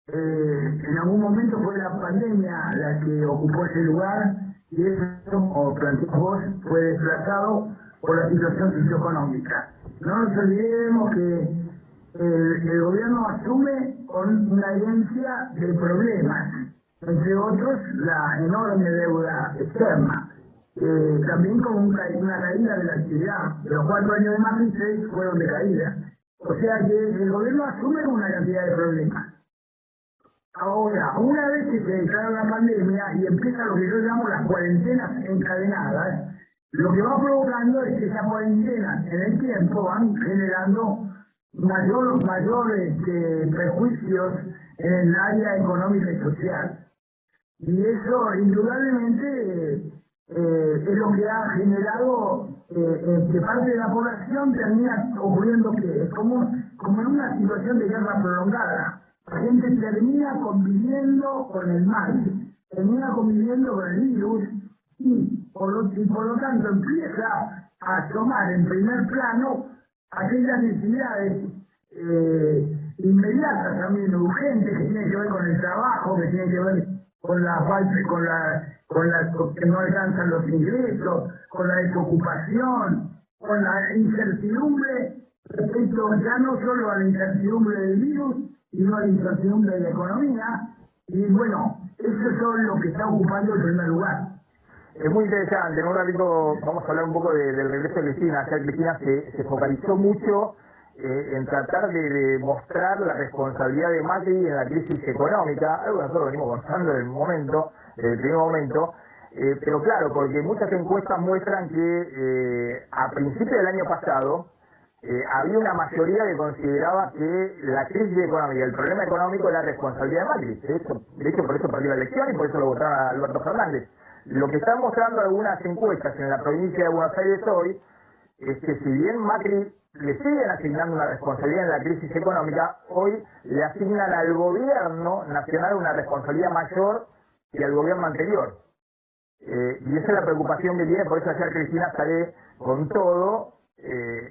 En algún momento fue la pandemia la que ocupó ese lugar, y eso, como planteás vos, fue desplazado por la situación socioeconómica. No nos olvidemos que el gobierno asume con una herencia de problemas, entre otros la enorme deuda externa, también con una caída de la actividad. De los 4 años de Macri, 6 fueron de caída. O sea que el gobierno asume una cantidad de problemas. Ahora, una vez que se declara la pandemia y empieza lo que yo llamo las cuarentenas encadenadas, lo que va provocando es que esas cuarentenas en el tiempo van generando mayores prejuicios en el área económica y social. Y eso, indudablemente, es lo que ha generado que parte de la población termina ocurriendo que como en una situación de guerra prolongada. La gente termina conviviendo con el mal, termina conviviendo con el virus y por lo tanto empieza a tomar en primer plano aquellas necesidades inmediatas, también urgentes, que tienen que ver con el trabajo, que tienen que ver con la falta, que no alcanzan los ingresos, con la desocupación, con la incertidumbre respecto ya no solo a la incertidumbre del virus, sino a la incertidumbre de la economía. Y bueno, eso es lo que está ocupando el primer lugar. Es muy interesante. En un ratito vamos a hablar un poco del regreso de Cristina. Acá Cristina se focalizó mucho en tratar de mostrar la responsabilidad de Macri en la crisis económica, algo que nosotros venimos contando desde el primer momento, pero claro, porque muchas encuestas muestran que a principios del año pasado había una mayoría que consideraba que la crisis económica, el problema económico, era responsabilidad de Macri. De hecho, por eso perdió la elección y por eso lo votaron a Alberto Fernández. Lo que están mostrando algunas encuestas en la provincia de Buenos Aires hoy es que si bien Macri le siguen asignando una responsabilidad en la crisis económica, hoy le asignan al gobierno nacional una responsabilidad mayor que al gobierno anterior. Y esa es la preocupación que tiene, por eso ayer Cristina sale con todo,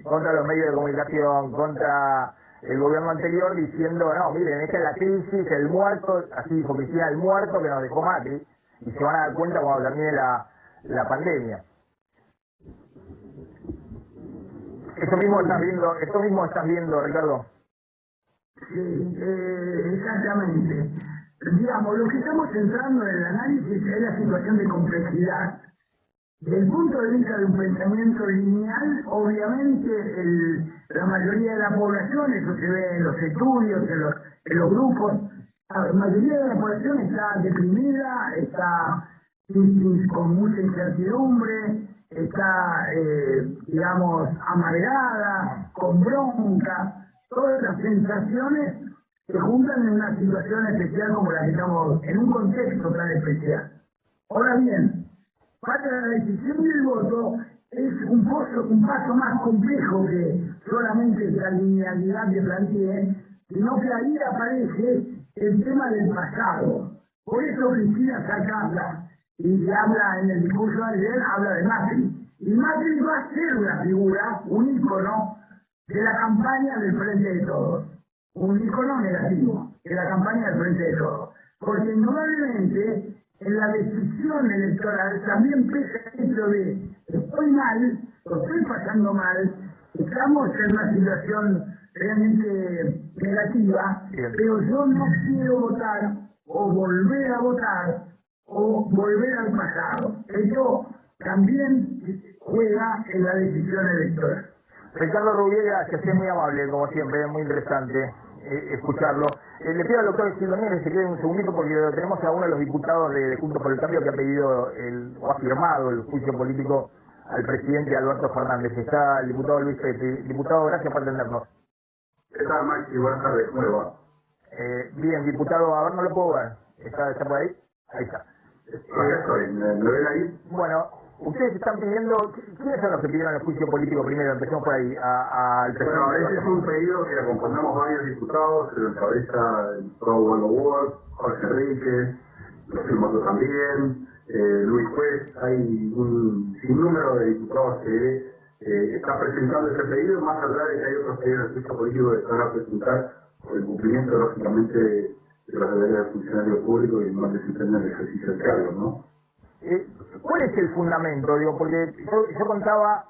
contra los medios de comunicación, contra el gobierno anterior, diciendo, no, miren, esta es la crisis, el muerto, así dijo Cristina, el muerto que nos dejó Macri, y se van a dar cuenta cuando termine la pandemia. Esto mismo estás viendo, Ricardo. Sí, exactamente. Digamos, lo que estamos centrando en el análisis es la situación de complejidad. Desde el punto de vista de un pensamiento lineal, obviamente la mayoría de la población, eso se ve en los estudios, en los grupos, la mayoría de la población está deprimida, está con mucha incertidumbre, está, digamos, amargada, con bronca. Todas las sensaciones se juntan en una situación especial como la que estamos, en un contexto tan especial. Ahora bien, para la decisión del voto es un paso más complejo que solamente esa linealidad que planteé, sino que ahí aparece el tema del pasado. Por eso Cristina saca y habla en el discurso de ayer, habla de Macri. Y Macri va a ser una figura, un ícono de la campaña del Frente de Todos. Un ícono negativo de la campaña del Frente de Todos. porque indudablemente en la decisión electoral también pesa el hecho de estoy mal, lo estoy pasando mal, estamos en una situación realmente negativa, pero yo no quiero votar o volver a votar o volver al pasado. Esto también juega en la decisión electoral. Ricardo Rubiera, que es muy amable, como siempre, es muy interesante escucharlo. Le pido al doctor Silvanier que se quede un segundito porque tenemos a uno de los diputados de Juntos por el Cambio que ha pedido o ha firmado el juicio político al presidente Alberto Fernández. Está el diputado Luis Petri. Diputado, gracias por atendernos. ¿Qué tal, Maxi? Buenas tardes, ¿cómo le va? Bien, diputado, a ver, no lo puedo ver. ¿Está por ahí? Ahí está. Acá estoy, ¿me ven ahí? Bueno, ustedes están pidiendo, ¿quiénes son los que pidieron el juicio político primero? Empecemos por ahí, al presidente. Bueno, este es un pedido que acompañamos varios diputados, se lo encabeza el Pro Bueno Ward, Jorge Enríquez, lo firmo yo también, Luis Juez, hay un sinnúmero de diputados que están presentando ese pedido, más allá de que hay otros pedidos de juicio político que se van a presentar por el cumplimiento, lógicamente, de los deberes del funcionario público y no desempeñan el ejercicio del cargo, ¿no? ¿Cuál es el fundamento? Digo, porque yo contaba,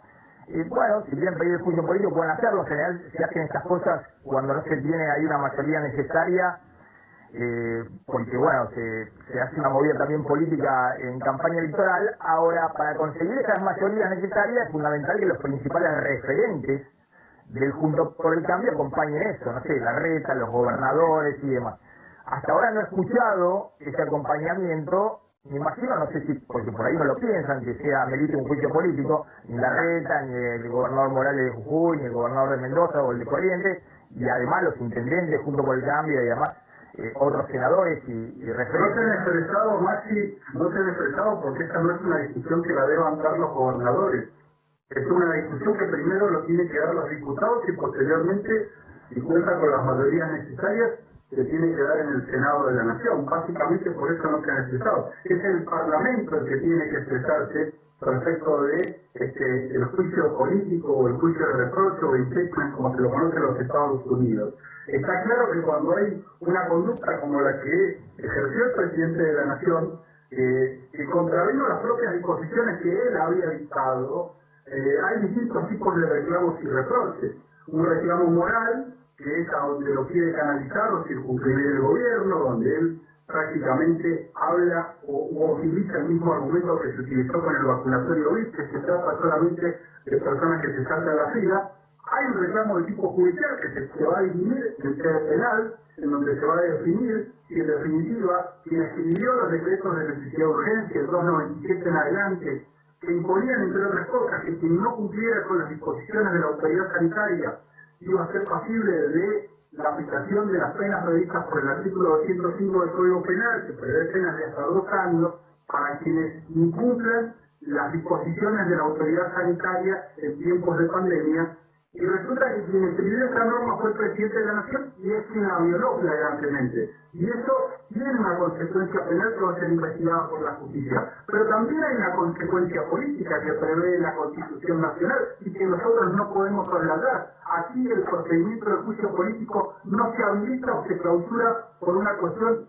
bueno, si quieren pedir el juicio político pueden hacerlo, en general se hacen estas cosas cuando no se tiene ahí una mayoría necesaria, porque bueno, se hace una movida también política en campaña electoral. Ahora, para conseguir esas mayorías necesarias es fundamental que los principales referentes del Juntos por el Cambio acompañen eso, no sé, Larreta, los gobernadores y demás. Hasta ahora no he escuchado ese acompañamiento. Me imagino, no sé si, porque por ahí no lo piensan, que sea merite un juicio político, ni Larreta, ni el gobernador Morales de Jujuy, ni el gobernador de Mendoza o el de Corrientes, y además los intendentes junto por el cambio y además otros senadores y referentes. No se han expresado, Maxi, no se han expresado porque esta no es una discusión que la deban dar los gobernadores. Es una discusión que primero lo tienen que dar los diputados y posteriormente, si cuenta con las mayorías necesarias, se tiene que dar en el Senado de la Nación. Básicamente por eso no se han expresado. Es el Parlamento el que tiene que expresarse respecto de el juicio político o el juicio de reproche o impeachment, como se lo conoce en los Estados Unidos. Está claro que cuando hay una conducta como la que ejerció el presidente de la Nación, que contravino las propias disposiciones que él había dictado, hay distintos tipos de reclamos y reproches. Un reclamo moral, que es a donde lo quiere canalizar o circunscribir el gobierno, donde él prácticamente habla o utiliza el mismo argumento que se utilizó con el vacunatorio VIP, que se trata solamente de personas que se saltan la fila. Hay un reclamo de tipo judicial que se va a dirimir en sede penal, en donde se va a definir si en definitiva quien escribió los decretos de necesidad de urgencia, el 297 en adelante, que imponían, entre otras cosas, que quien no cumpliera con las disposiciones de la autoridad sanitaria iba a ser pasible de la aplicación de las penas previstas por el artículo 205 del Código Penal, que prevé penas de hasta 2 años para quienes incumplan las disposiciones de la autoridad sanitaria en tiempos de pandemia. Y resulta que quien escribió esta norma fue el presidente de la Nación y es quien la violó flagrantemente. Y eso tiene una consecuencia penal que va a ser investigada por la justicia. Pero también hay una consecuencia política que prevé la Constitución Nacional y que nosotros no podemos trasladar. Aquí el procedimiento de juicio político no se habilita o se clausura por una cuestión,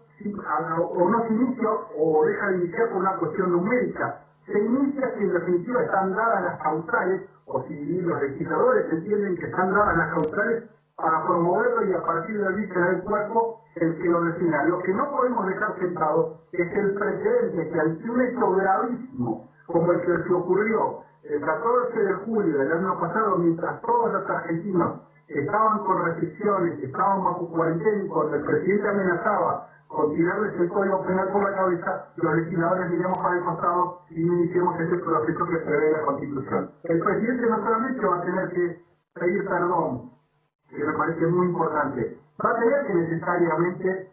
o no se inicia o deja de iniciar por una cuestión numérica. Se inicia si en definitiva están dadas las causales, o si los legisladores entienden que están dadas las causales para promoverlo y a partir de allí será el cuerpo el que lo defina. Lo que no podemos dejar sentado es el precedente que ante un hecho gravísimo como el que se ocurrió el 14 de julio del año pasado, mientras todos los argentinos estaban con restricciones, estaban bajo cuarentena y cuando el presidente amenazaba con tirarles el Código Penal por la cabeza, los legisladores miremos para el costado y no iniciemos ese proceso que prevé la Constitución. El presidente no solamente va a tener que pedir perdón, que me parece muy importante, va a tener que necesariamente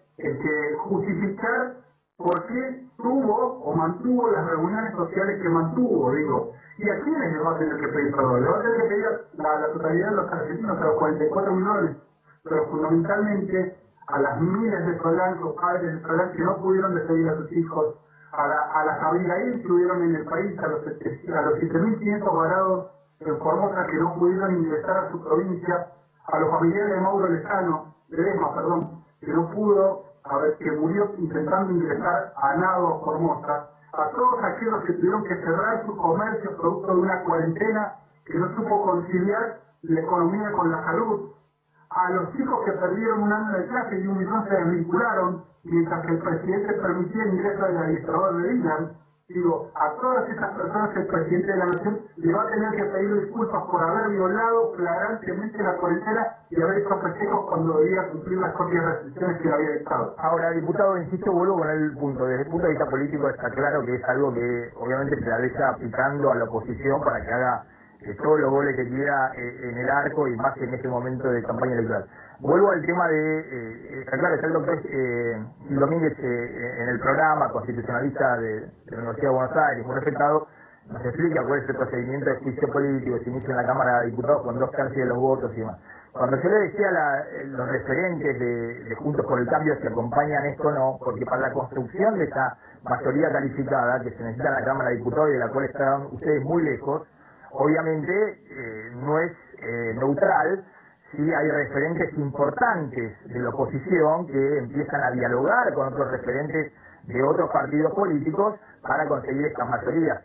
justificar por qué tuvo o mantuvo las reuniones sociales que mantuvo, digo. ¿Y a quiénes le va a tener que pedir perdón? Le va a tener que pedir la totalidad de los argentinos, a los 44 millones, pero fundamentalmente a las miles de venezolanos, padres venezolanos que no pudieron despedir a sus hijos, a las Abigail que estuvieron en el país, a los 7.500 varados en Formosa que no pudieron ingresar a su provincia, a los familiares de Mauro Lezano, Ledesma, perdón, que no pudo que murió intentando ingresar a Nado o Formosa, a todos aquellos que tuvieron que cerrar su comercio producto de una cuarentena que no supo conciliar la economía con la salud, a los chicos que perdieron un año de clase y 1 millón se desvincularon, mientras que el presidente permitía el ingreso del administrador de Dylan. Digo, a todas esas personas el presidente de la Nación le va a tener que pedir disculpas por haber violado flagrantemente la cuarentena y haber hecho festejos cuando debía cumplir las propias restricciones que le había dictado. Ahora, diputado, insisto, vuelvo con el punto. Desde el punto de vista político está claro que es algo que obviamente se la deja aplicando a la oposición para que haga todos los goles que quiera en el arco y más en este momento de campaña electoral. Vuelvo al tema de, claro, está el doctor Gil Domínguez en el programa, constitucionalista de la Universidad de Buenos Aires, muy respetado, nos explica cuál es el procedimiento de juicio político que se inicia en la Cámara de Diputados con 2/3 de los votos y demás. Cuando yo le decía los referentes de Juntos por el Cambio si acompañan esto o no, porque para la construcción de esa mayoría calificada que se necesita en la Cámara de Diputados y de la cual están ustedes muy lejos, obviamente no es neutral. Sí, hay referentes importantes de la oposición que empiezan a dialogar con otros referentes de otros partidos políticos para conseguir estas mayorías.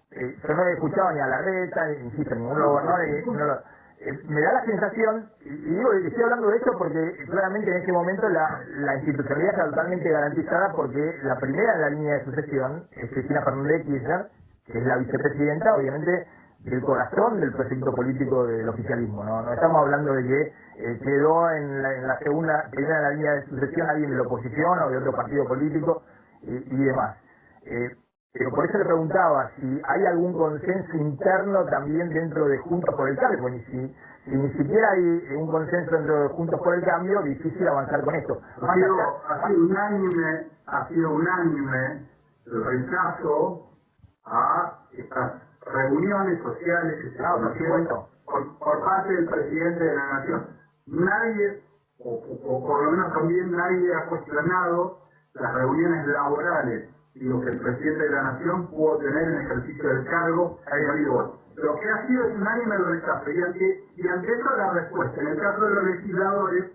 Yo no he escuchado ni a Larreta, insisto, ningún gobernador, me da la sensación, y digo, estoy hablando de esto porque claramente en este momento la institucionalidad está totalmente garantizada porque la primera en la línea de sucesión es Cristina Fernández de Kirchner, que es la vicepresidenta, obviamente, del corazón del proyecto político del oficialismo. No estamos hablando de que quedó en la primera en la línea de sucesión alguien de la oposición o de otro partido político y demás. Pero por eso le preguntaba si hay algún consenso interno también dentro de Juntos por el Cambio, porque si ni siquiera hay un consenso dentro de Juntos por el Cambio, difícil avanzar con esto. Ha sido unánime el rechazo a estas reuniones sociales que se conocieron por parte del presidente de la Nación. Nadie, o por lo menos también nadie ha cuestionado las reuniones laborales y lo que el presidente de la Nación pudo tener en ejercicio del cargo. Lo que ha sido es unánime el rechazo y ante eso la respuesta. En el caso de los legisladores,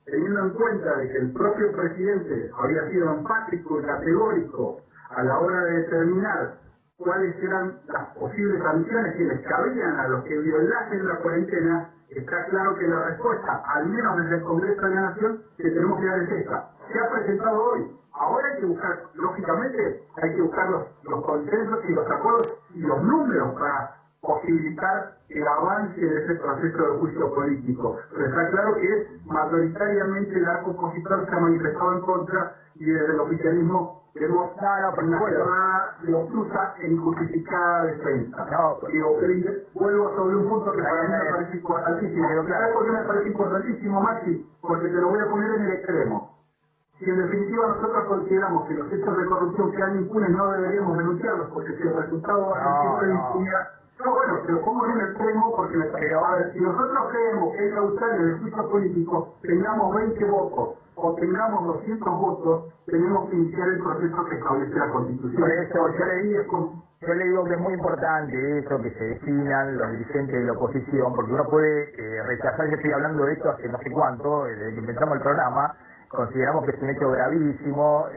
teniendo en cuenta de que el propio presidente había sido enfático y categórico a la hora de determinar cuáles eran las posibles sanciones que les cabían a los que violasen la cuarentena, está claro que la respuesta, al menos desde el Congreso de la Nación, que tenemos que dar es esta. Se ha presentado hoy. Ahora hay que buscar, lógicamente, hay que buscar los consensos y los acuerdos y los números para posibilitar el avance de ese proceso de juicio político. Pero está claro que mayoritariamente el arco opositor se ha manifestado en contra y desde el oficialismo tenemos una cerrada de obtusa e injustificada defensa. Vuelvo sobre un punto que para mí me parece importantísimo. ¿Sabes por qué me parece importantísimo, Maxi? Porque te lo voy a poner en el extremo. Si en definitiva nosotros consideramos que los hechos de corrupción quedan impunes, no deberíamos denunciarlos, porque si el resultado va a ser siempre de impunidad. No, bueno, te lo pongo en un extremo porque me parece. A ver, si nosotros creemos que es neutral el juicio político, tengamos 20 votos o tengamos 200 votos, tenemos que iniciar el proceso que establece la Constitución. Por eso, yo le digo que es muy importante eso, que se definan los dirigentes de la oposición, porque uno puede rechazar, yo estoy hablando de esto hace no sé cuánto, desde que empezamos el programa, consideramos que es un hecho gravísimo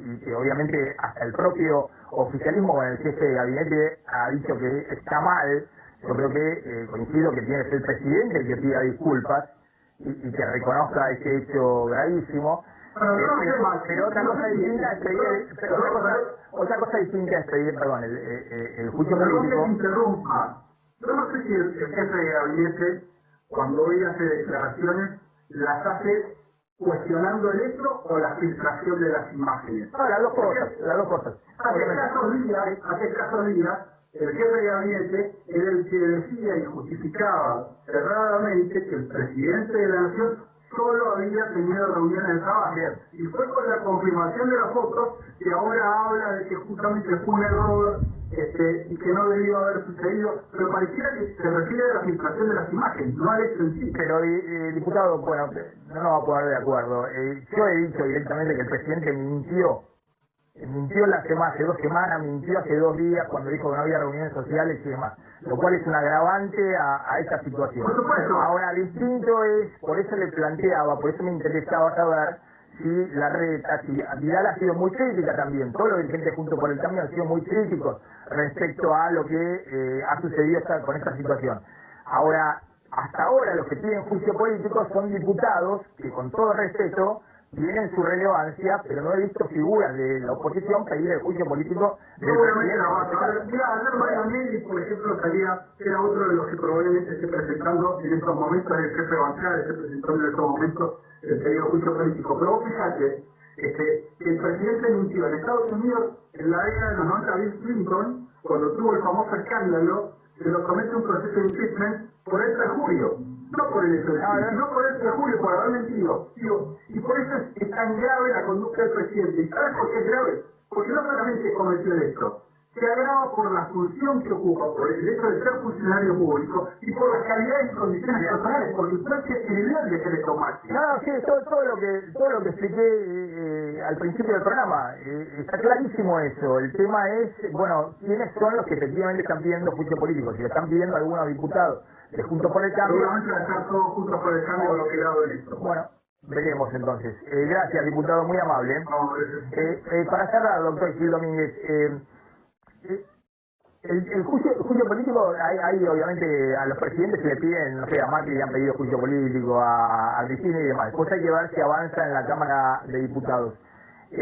y que obviamente hasta el propio oficialismo con el jefe de gabinete ha dicho que está mal. Yo creo que coincido que tiene que ser el presidente el que pida disculpas y que reconozca ese hecho gravísimo. Pero otra cosa distinta es pedir, otra cosa distinta es pedir, perdón, el juicio político. Yo no sé si el jefe de gabinete, cuando hoy hace declaraciones, las hace cuestionando el hecho o la filtración de las imágenes. Las dos cosas. Hace escasos días, el jefe de gabinete era el que decía y justificaba erradamente que el presidente de la Nación solo había tenido reuniones de trabajo. Y fue con la confirmación de las fotos que ahora habla de que justamente fue un error y que no debió haber sucedido, pero pareciera que se refiere a la filtración de las imágenes, no al hecho en sí. Pero, diputado, bueno, no nos va a poner de acuerdo. Yo he dicho directamente que el presidente mintió hace 2 semanas, mintió hace 2 días cuando dijo que no había reuniones sociales y demás, lo cual es un agravante a esta situación. Por supuesto. Ahora, distinto es, por eso le planteaba, por eso me interesaba saber si la reta, si Vidal ha sido muy crítica también, todo lo dirigentes Juntos por el Cambio han sido muy críticos respecto a lo que ha sucedido con esta situación. Ahora, hasta ahora los que piden juicio político son diputados que, con todo respeto, tienen su relevancia, pero no he visto figuras de la oposición pedir el juicio político del presidente. Mario Negri, por ejemplo, era otro de los que probablemente esté presentando en estos momentos, el jefe de bancada esté presentando en estos momentos el pedido de juicio político. Pero vos fíjate, que el presidente mintió en Estados Unidos en la década de los 90, Bill Clinton, cuando tuvo el famoso escándalo, se lo comete un proceso de impeachment por el perjurio, no por el hecho de sino por el perjurio, por haber mentido. Y por eso es tan grave la conducta del presidente. ¿Y sabes por qué es grave? Porque no solamente cometió el hecho, se agrava por la función que ocupa, por el hecho de ser funcionario público y por las calidades y condiciones personales, porque usted es el decreto máximo. No, sí, todo lo que expliqué al principio del programa, está clarísimo eso. El tema es, bueno, quiénes son los que efectivamente están pidiendo juicio político. Si lo están pidiendo algunos diputados de Juntos por el Cambio. Seguramente estar todos Juntos por el Cambio bloqueado en esto. Bueno, veremos entonces. Gracias, diputado, muy amable. Para cerrar, doctor Gil Domínguez, el juicio político, hay obviamente a los presidentes se le piden, no sé, a Macri le han pedido juicio político, a Cristina y demás. Después hay que ver si avanza en la Cámara de Diputados. Si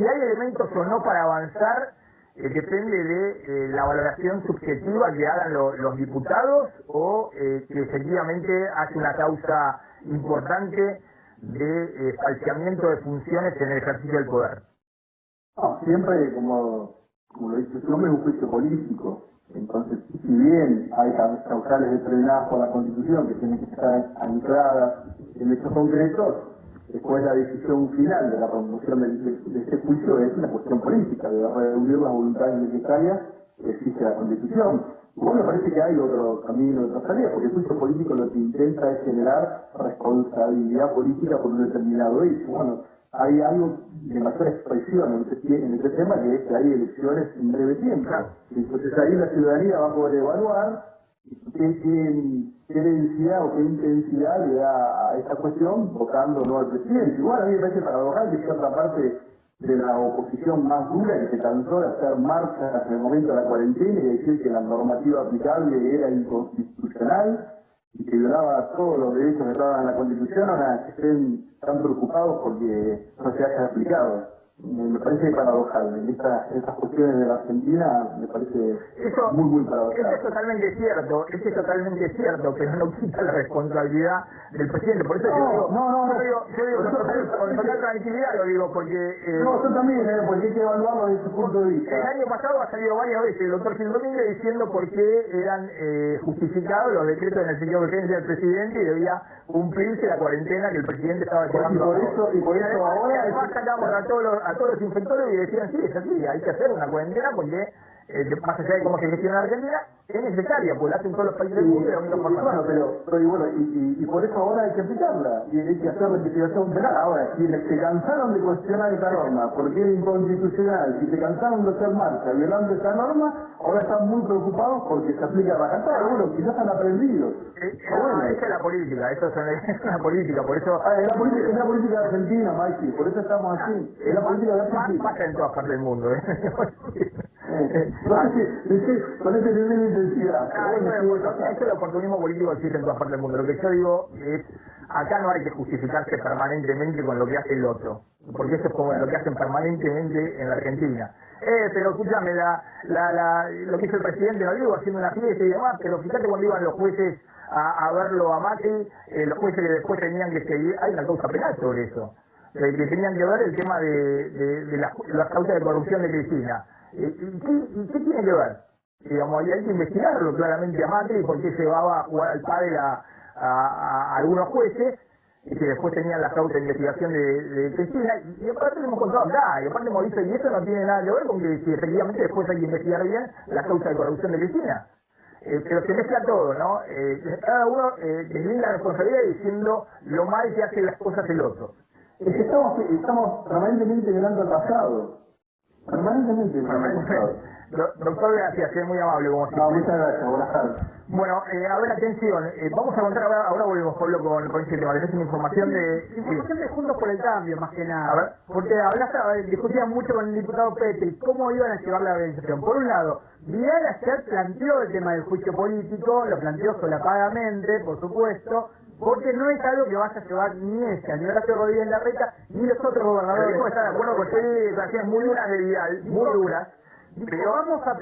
hay elementos o no para avanzar, depende de la valoración subjetiva que hagan los diputados o que efectivamente hace una causa importante de falseamiento de funciones en el ejercicio del poder. No, siempre, como lo he dicho, siempre es un juicio político. Entonces, si bien hay causales determinadas por la Constitución que tienen que estar ancladas en hechos concretos, después la decisión final de la promoción de este juicio es una cuestión política, de reunir las voluntades necesarias que exige la Constitución. Y bueno, me parece que hay otro camino, otra salida, porque el juicio político lo que intenta es generar responsabilidad política por un determinado hecho. Bueno, hay algo de mayor expresión en este tema, que es que hay elecciones en breve tiempo. Entonces ahí la ciudadanía va a poder evaluar qué densidad o qué intensidad le da a esta cuestión votando no al presidente. Igual a mí me parece paradojal que sea otra parte de la oposición más dura que se cansó de hacer marcha en el momento de la cuarentena y decir que la normativa aplicable era inconstitucional y que violaba todos los derechos que estaban en la Constitución, ahora que estén tan preocupados porque no se haya aplicado. Me parece paradojal. En estas cuestiones de la Argentina me parece muy paradojal. Eso es totalmente cierto, pero no quita la responsabilidad del presidente. Por eso yo digo con total tranquilidad lo digo, porque... yo también, porque hay que evaluarlo desde su punto de vista. El año pasado ha salido varias veces el doctor Gil Domínguez diciendo por qué eran justificados los decretos de necesidad de urgencia del presidente y debía cumplirse la cuarentena que el presidente estaba llevando. Y por eso ahora... Además sacamos a todos los infectores y decían, sí, es así, hay que hacer una cuarentena porque, más allá de cómo se gestiona la Argentina, es necesaria, porque la hacen todos los países del mundo de la única forma. Y por eso ahora hay que aplicarla, y hay que hacer la investigación penal. Ahora, si se cansaron de cuestionar esta norma, porque era inconstitucional, si se cansaron de hacer marcha violando esa norma, ahora están muy preocupados porque se aplica a rajatabla. Bueno, quizás han aprendido. Esa es la política, eso es una política, por eso... Es la política de Argentina, Mikey, por eso estamos así. Es la política de Argentina. Pasa en todas partes del mundo, Con este nivel de intensidad. Eso es el oportunismo político que existe en todas partes del mundo. Lo que yo digo es, acá no hay que justificarse permanentemente con lo que hace el otro, porque eso es como lo que hacen permanentemente en la Argentina. Pero escúchame, lo que hizo el presidente, no digo, haciendo una fiesta y demás, pero fíjate cuando iban los jueces a verlo a Macri, los jueces que después tenían que seguir, hay una causa penal sobre eso, que tenían que ver el tema de las causas de corrupción de Cristina. ¿Y qué tiene que ver? Digamos, hay que investigarlo claramente a Macri porque llevaba a jugar al pádel a algunos jueces y que después tenían la causa de investigación de Cristina, y aparte lo hemos contado acá, y aparte hemos dicho, y eso no tiene nada que ver con que si efectivamente después hay que investigar bien la causa de corrupción de Cristina. Pero se mezcla todo, ¿no? Cada uno deslinda la responsabilidad diciendo lo mal que hace las cosas el otro. Es que estamos permanentemente mirando al pasado. Permanentemente. Doctor, gracias, es muy amable como siempre. No, muchas gracias, buenas tardes. Bueno, a ver, atención, vamos a contar ahora volvemos, Pablo, con este tema. Tenés una información de... Información de Juntos por el Cambio, más que nada. A ver. Porque discutían mucho con el diputado Petri cómo iban a llevar la organización. Por un lado, Vidal ayer planteó el tema del juicio político, lo planteó solapadamente, por supuesto, porque no es algo que vaya a llevar ni ella, ni Horacio Rodríguez Larreta, ni los otros gobernadores. Pero está de acuerdo con ustedes, declaraciones muy duras de Vidal, muy duras. Pero vamos a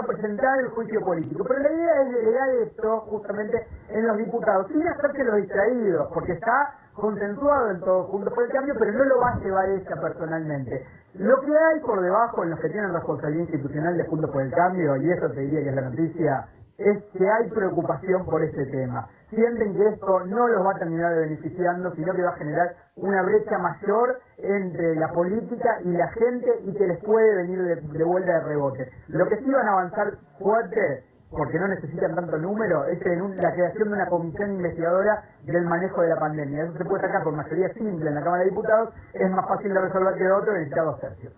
presentar el juicio político. Pero la idea es delegar esto justamente en los diputados, sin hacerse los distraídos, porque está consensuado en todo Juntos por el Cambio, pero no lo va a llevar ella personalmente. Lo que hay por debajo en los que tienen responsabilidad institucional de Juntos por el Cambio, y eso te diría que es la noticia, es que hay preocupación por este tema. Sienten que esto no los va a terminar de beneficiando, sino que va a generar una brecha mayor entre la política y la gente y que les puede venir de vuelta de rebote. Lo que sí van a avanzar fuerte, porque no necesitan tanto número, es en la creación de una comisión investigadora del manejo de la pandemia. Eso se puede sacar por mayoría simple en la Cámara de Diputados, es más fácil de resolver que de otro, necesita 2 tercios.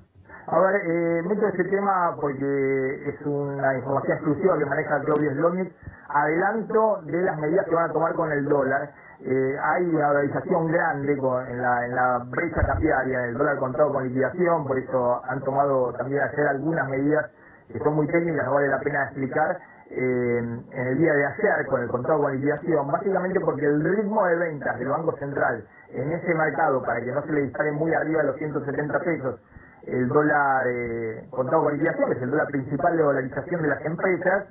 A ver, meto este tema porque es una información exclusiva que maneja Claudio Slotnick. Adelanto de las medidas que van a tomar con el dólar. Hay una valorización grande en la brecha cambiaria, el dólar contado con liquidación, por eso han tomado también ayer algunas medidas que son muy técnicas, no vale la pena explicar. En el día de ayer, con el contado con liquidación, básicamente porque el ritmo de ventas del Banco Central en ese mercado, para que no se le dispare muy arriba de los 170 pesos, el dólar contado con liquidación, que es el dólar principal de dolarización de las empresas,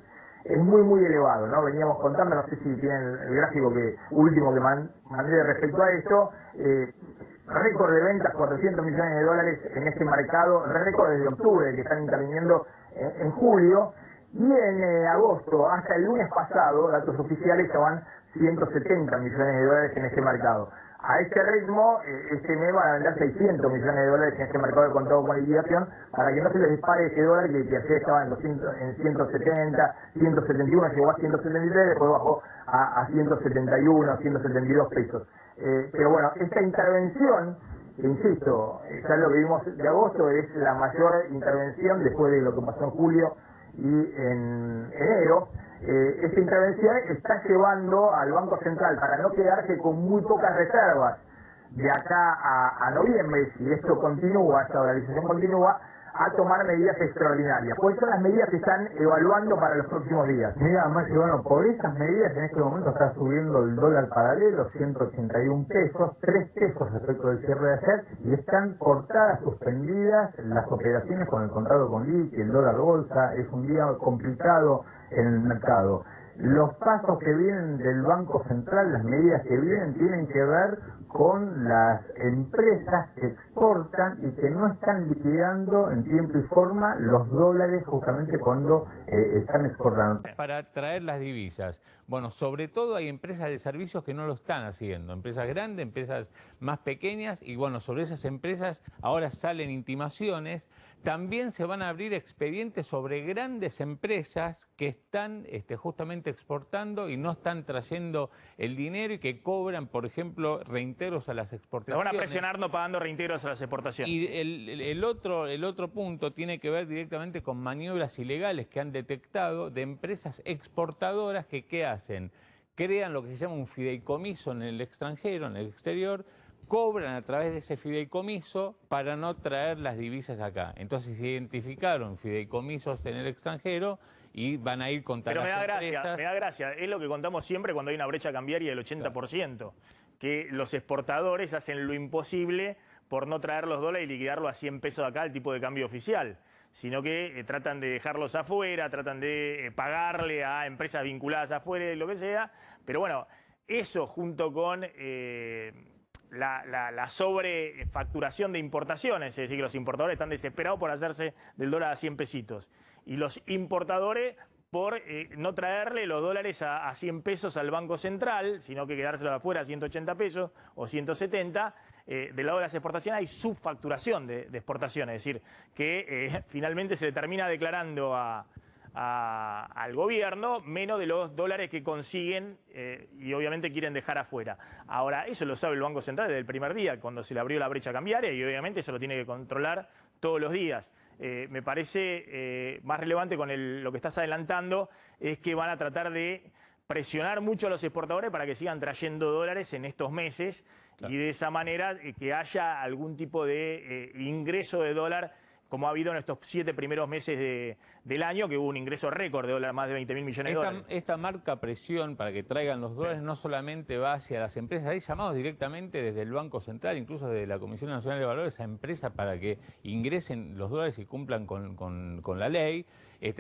es muy elevado, ¿no? Veníamos contando, no sé si tienen el gráfico último que mandé respecto a esto, récord de ventas, 400 millones de dólares en este mercado, récord desde octubre, que están interviniendo en julio, y en agosto, hasta el lunes pasado, datos oficiales, ya van 170 millones de dólares en este mercado. A este ritmo, este mes van a vender 600 millones de dólares en este mercado de contado con liquidación, para que no se les dispare ese dólar que ayer estaba en 170, 171, llegó a 173, después bajó a 171, 172 pesos. Pero bueno, esta intervención, que insisto, ya lo que vimos de agosto, es la mayor intervención después de lo que pasó en julio y en enero. Esta intervención está llevando al Banco Central, para no quedarse con muy pocas reservas de acá a noviembre, si esto continúa, esta dolarización continúa, a tomar medidas extraordinarias. ¿Cuáles son las medidas que están evaluando para los próximos días? Mira, Maxi, bueno, por esas medidas en este momento está subiendo el dólar paralelo, 181 pesos, 3 pesos respecto del cierre de ayer, y están cortadas, suspendidas las operaciones con el contrato con LIC, el dólar bolsa. Es un día complicado en el mercado. Los pasos que vienen del Banco Central, las medidas que vienen, tienen que ver con las empresas que exportan y que no están liquidando en tiempo y forma los dólares justamente cuando están exportando. Para traer las divisas. Bueno, sobre todo hay empresas de servicios que no lo están haciendo. Empresas grandes, empresas más pequeñas, y bueno, sobre esas empresas ahora salen intimaciones. También se van a abrir expedientes sobre grandes empresas que están justamente exportando y no están trayendo el dinero y que cobran, por ejemplo, reintegros a las exportaciones. Lo van a presionar no pagando reintegros a las exportaciones. Y el otro punto tiene que ver directamente con maniobras ilegales que han detectado de empresas exportadoras que ¿qué hacen? Crean lo que se llama un fideicomiso en el extranjero, en el exterior, cobran a través de ese fideicomiso para no traer las divisas acá. Entonces se identificaron fideicomisos en el extranjero y van a ir contra las empresas. Pero me da gracia, es lo que contamos siempre cuando hay una brecha cambiaria del 80%, que los exportadores hacen lo imposible por no traer los dólares y liquidarlo a 100 pesos acá, el tipo de cambio oficial, sino que tratan de dejarlos afuera, tratan de pagarle a empresas vinculadas afuera y lo que sea, pero bueno, eso junto con la sobrefacturación de importaciones, es decir, que los importadores están desesperados por hacerse del dólar a 100 pesitos. Y los importadores por no traerle los dólares a 100 pesos al Banco Central, sino que quedárselos afuera a 180 pesos o 170. Del lado de las exportaciones hay subfacturación de exportaciones, es decir, que finalmente se le termina declarando al gobierno menos de los dólares que consiguen y obviamente quieren dejar afuera. Ahora, eso lo sabe el Banco Central desde el primer día, cuando se le abrió la brecha cambiaria, y obviamente eso lo tiene que controlar todos los días. Me parece más relevante con lo que estás adelantando es que van a tratar de presionar mucho a los exportadores para que sigan trayendo dólares en estos meses, claro, y de esa manera que haya algún tipo de ingreso de dólar, como ha habido en estos 7 primeros meses del año, que hubo un ingreso récord de dólar, más de 20.000 millones de dólares. Esta marca presión para que traigan los dólares no solamente va hacia las empresas, hay llamados directamente desde el Banco Central, incluso desde la Comisión Nacional de Valores, a empresas para que ingresen los dólares y cumplan con la ley.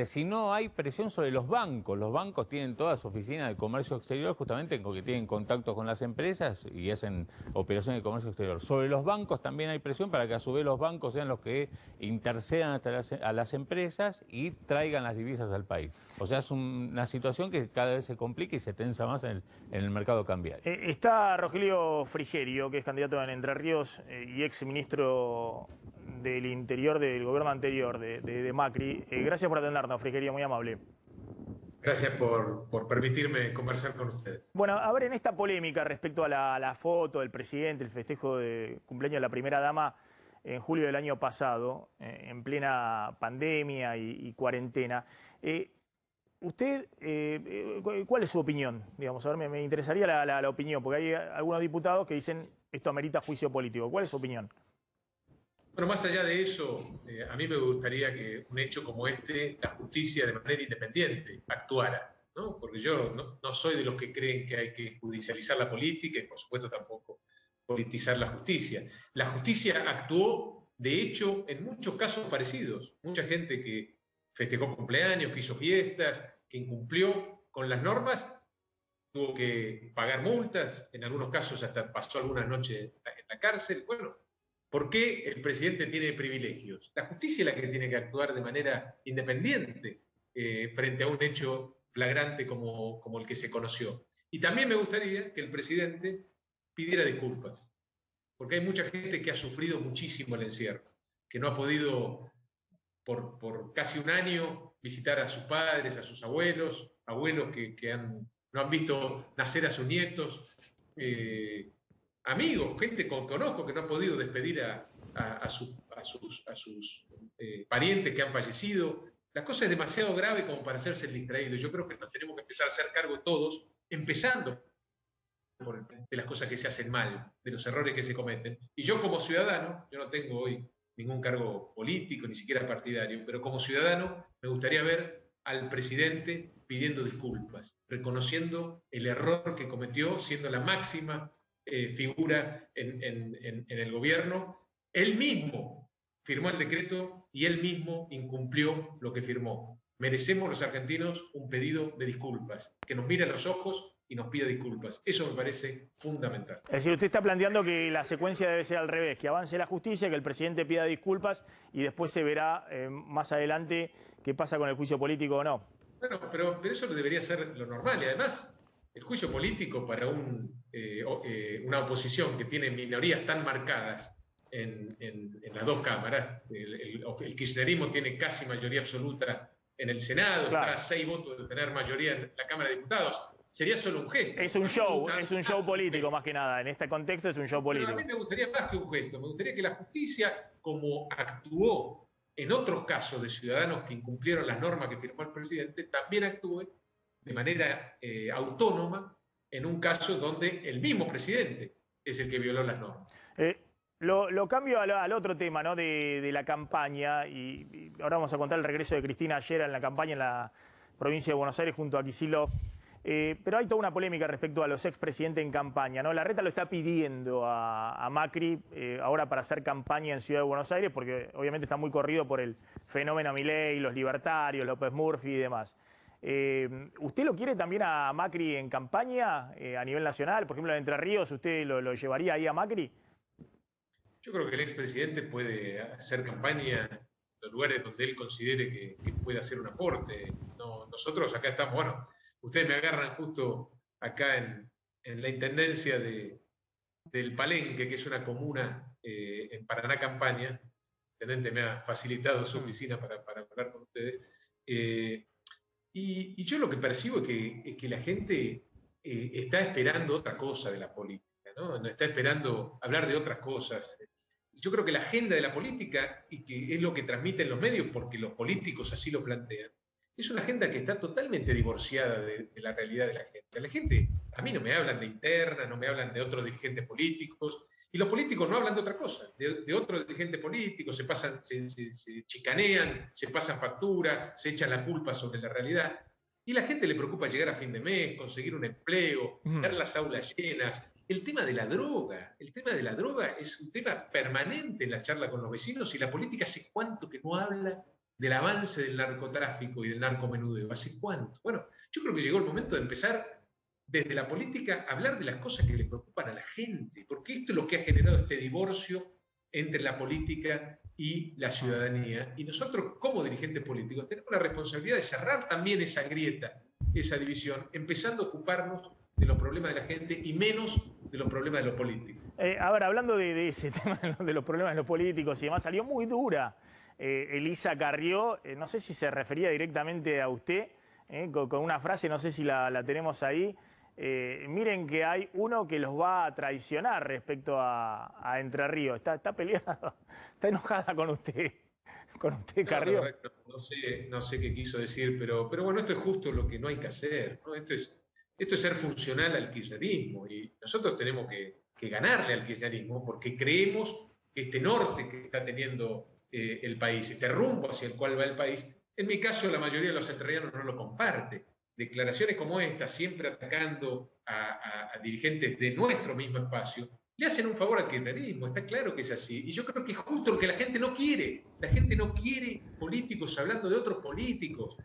Si no hay presión sobre los bancos tienen todas sus oficinas de comercio exterior justamente porque tienen contacto con las empresas y hacen operaciones de comercio exterior. Sobre los bancos también hay presión para que a su vez los bancos sean los que intercedan a las empresas y traigan las divisas al país. O sea, es una situación que cada vez se complica y se tensa más en el mercado cambiario. Está Rogelio Frigerio, que es candidato en Entre Ríos y ex ministro del Interior del gobierno anterior de Macri. Gracias por atendernos, Frigerio, muy amable. Gracias por permitirme conversar con ustedes. Bueno, a ver, en esta polémica respecto a la foto del presidente, el festejo de cumpleaños de la primera dama en julio del año pasado, en plena pandemia y cuarentena, ¿usted, cuál es su opinión? Digamos, a ver, me interesaría la opinión, porque hay algunos diputados que dicen esto amerita juicio político. ¿Cuál es su opinión? Bueno, más allá de eso, a mí me gustaría que un hecho como este, la justicia de manera independiente actuara, ¿no? Porque yo no soy de los que creen que hay que judicializar la política y por supuesto tampoco politizar la justicia. La justicia actuó, de hecho, en muchos casos parecidos. Mucha gente que festejó cumpleaños, que hizo fiestas, que incumplió con las normas, tuvo que pagar multas, en algunos casos hasta pasó algunas noches en la cárcel. Bueno, ¿por qué el presidente tiene privilegios? La justicia es la que tiene que actuar de manera independiente frente a un hecho flagrante como el que se conoció. Y también me gustaría que el presidente pidiera disculpas, porque hay mucha gente que ha sufrido muchísimo el encierro, que no ha podido por casi un año visitar a sus padres, a sus abuelos que no han visto nacer a sus nietos, amigos, gente que conozco que no ha podido despedir a sus parientes que han fallecido. La cosa es demasiado grave como para hacerse el distraído. Yo creo que nos tenemos que empezar a hacer cargo todos, empezando de las cosas que se hacen mal, de los errores que se cometen. Y yo como ciudadano, yo no tengo hoy ningún cargo político, ni siquiera partidario, pero como ciudadano me gustaría ver al presidente pidiendo disculpas, reconociendo el error que cometió, siendo la máxima figura en el gobierno. Él mismo firmó el decreto y él mismo incumplió lo que firmó. Merecemos los argentinos un pedido de disculpas, que nos mire a los ojos y nos pida disculpas. Eso me parece fundamental. Es decir, usted está planteando que la secuencia debe ser al revés, que avance la justicia, que el presidente pida disculpas y después se verá más adelante qué pasa con el juicio político o no. Bueno, pero eso debería ser lo normal. Y además, el juicio político para una oposición que tiene minorías tan marcadas en las dos cámaras, el kirchnerismo tiene casi mayoría absoluta en el Senado, claro, está a 6 votos de tener mayoría en la Cámara de Diputados. Sería solo un gesto. Es un show político más que nada. En este contexto es un show político. Pero a mí me gustaría más que un gesto. Me gustaría que la justicia, como actuó en otros casos de ciudadanos que incumplieron las normas que firmó el presidente, también actúe de manera autónoma en un caso donde el mismo presidente es el que violó las normas. Lo cambio al otro tema, ¿no? de la campaña, y ahora vamos a contar el regreso de Cristina ayer en la campaña en la provincia de Buenos Aires junto a Kicillof. Pero hay toda una polémica respecto a los expresidentes en campaña, ¿no? Larreta lo está pidiendo a Macri ahora para hacer campaña en Ciudad de Buenos Aires, porque obviamente está muy corrido por el fenómeno Milei, los libertarios, López Murphy y demás. ¿Usted lo quiere también a Macri en campaña a nivel nacional? Por ejemplo, en Entre Ríos, ¿usted lo llevaría ahí a Macri? Yo creo que el expresidente puede hacer campaña en los lugares donde él considere que puede hacer un aporte. No, nosotros acá estamos, bueno, ustedes me agarran justo acá en la intendencia del Palenque, que es una comuna en Paraná Campaña. El intendente me ha facilitado su oficina para hablar con ustedes. Y yo lo que percibo es que la gente está esperando otra cosa de la política, ¿no? No está esperando hablar de otras cosas. yo creo que la agenda de la política, y que es lo que transmiten los medios, porque los políticos así lo plantean, es una agenda que está totalmente divorciada de la realidad de la gente. La gente, a mí no me hablan de interna, no me hablan de otros dirigentes políticos, y los políticos no hablan de otra cosa, de otros dirigentes políticos, se chicanean, se pasan factura, se echan la culpa sobre la realidad. Y a la gente le preocupa llegar a fin de mes, conseguir un empleo, ver las aulas llenas. El tema de la droga es un tema permanente en la charla con los vecinos, y la política hace cuánto que no habla del avance del narcotráfico y del narcomenudeo. ¿Hace cuánto? Bueno, yo creo que llegó el momento de empezar desde la política a hablar de las cosas que le preocupan a la gente, porque esto es lo que ha generado este divorcio entre la política y la ciudadanía. Y nosotros, como dirigentes políticos, tenemos la responsabilidad de cerrar también esa grieta, esa división, empezando a ocuparnos de los problemas de la gente y menos de los problemas de los políticos. A ver, hablando de ese tema de los problemas de los políticos y demás, salió muy dura Elisa Carrió, no sé si se refería directamente a usted, con una frase, no sé si la tenemos ahí. Miren que hay uno que los va a traicionar respecto a Entre Ríos. Está peleada, está enojada con usted Carrió. No sé qué quiso decir, pero bueno, esto es justo lo que no hay que hacer, ¿no? Esto es ser funcional al kirchnerismo, y nosotros tenemos que ganarle al kirchnerismo, porque creemos que este norte que está teniendo el país, este rumbo hacia el cual va el país, en mi caso la mayoría de los entrerrianos no lo comparte. Declaraciones como esta, siempre atacando a dirigentes de nuestro mismo espacio, le hacen un favor al kirchnerismo, está claro que es así. Y yo creo que es justo lo que la gente no quiere. La gente no quiere políticos hablando de otros políticos,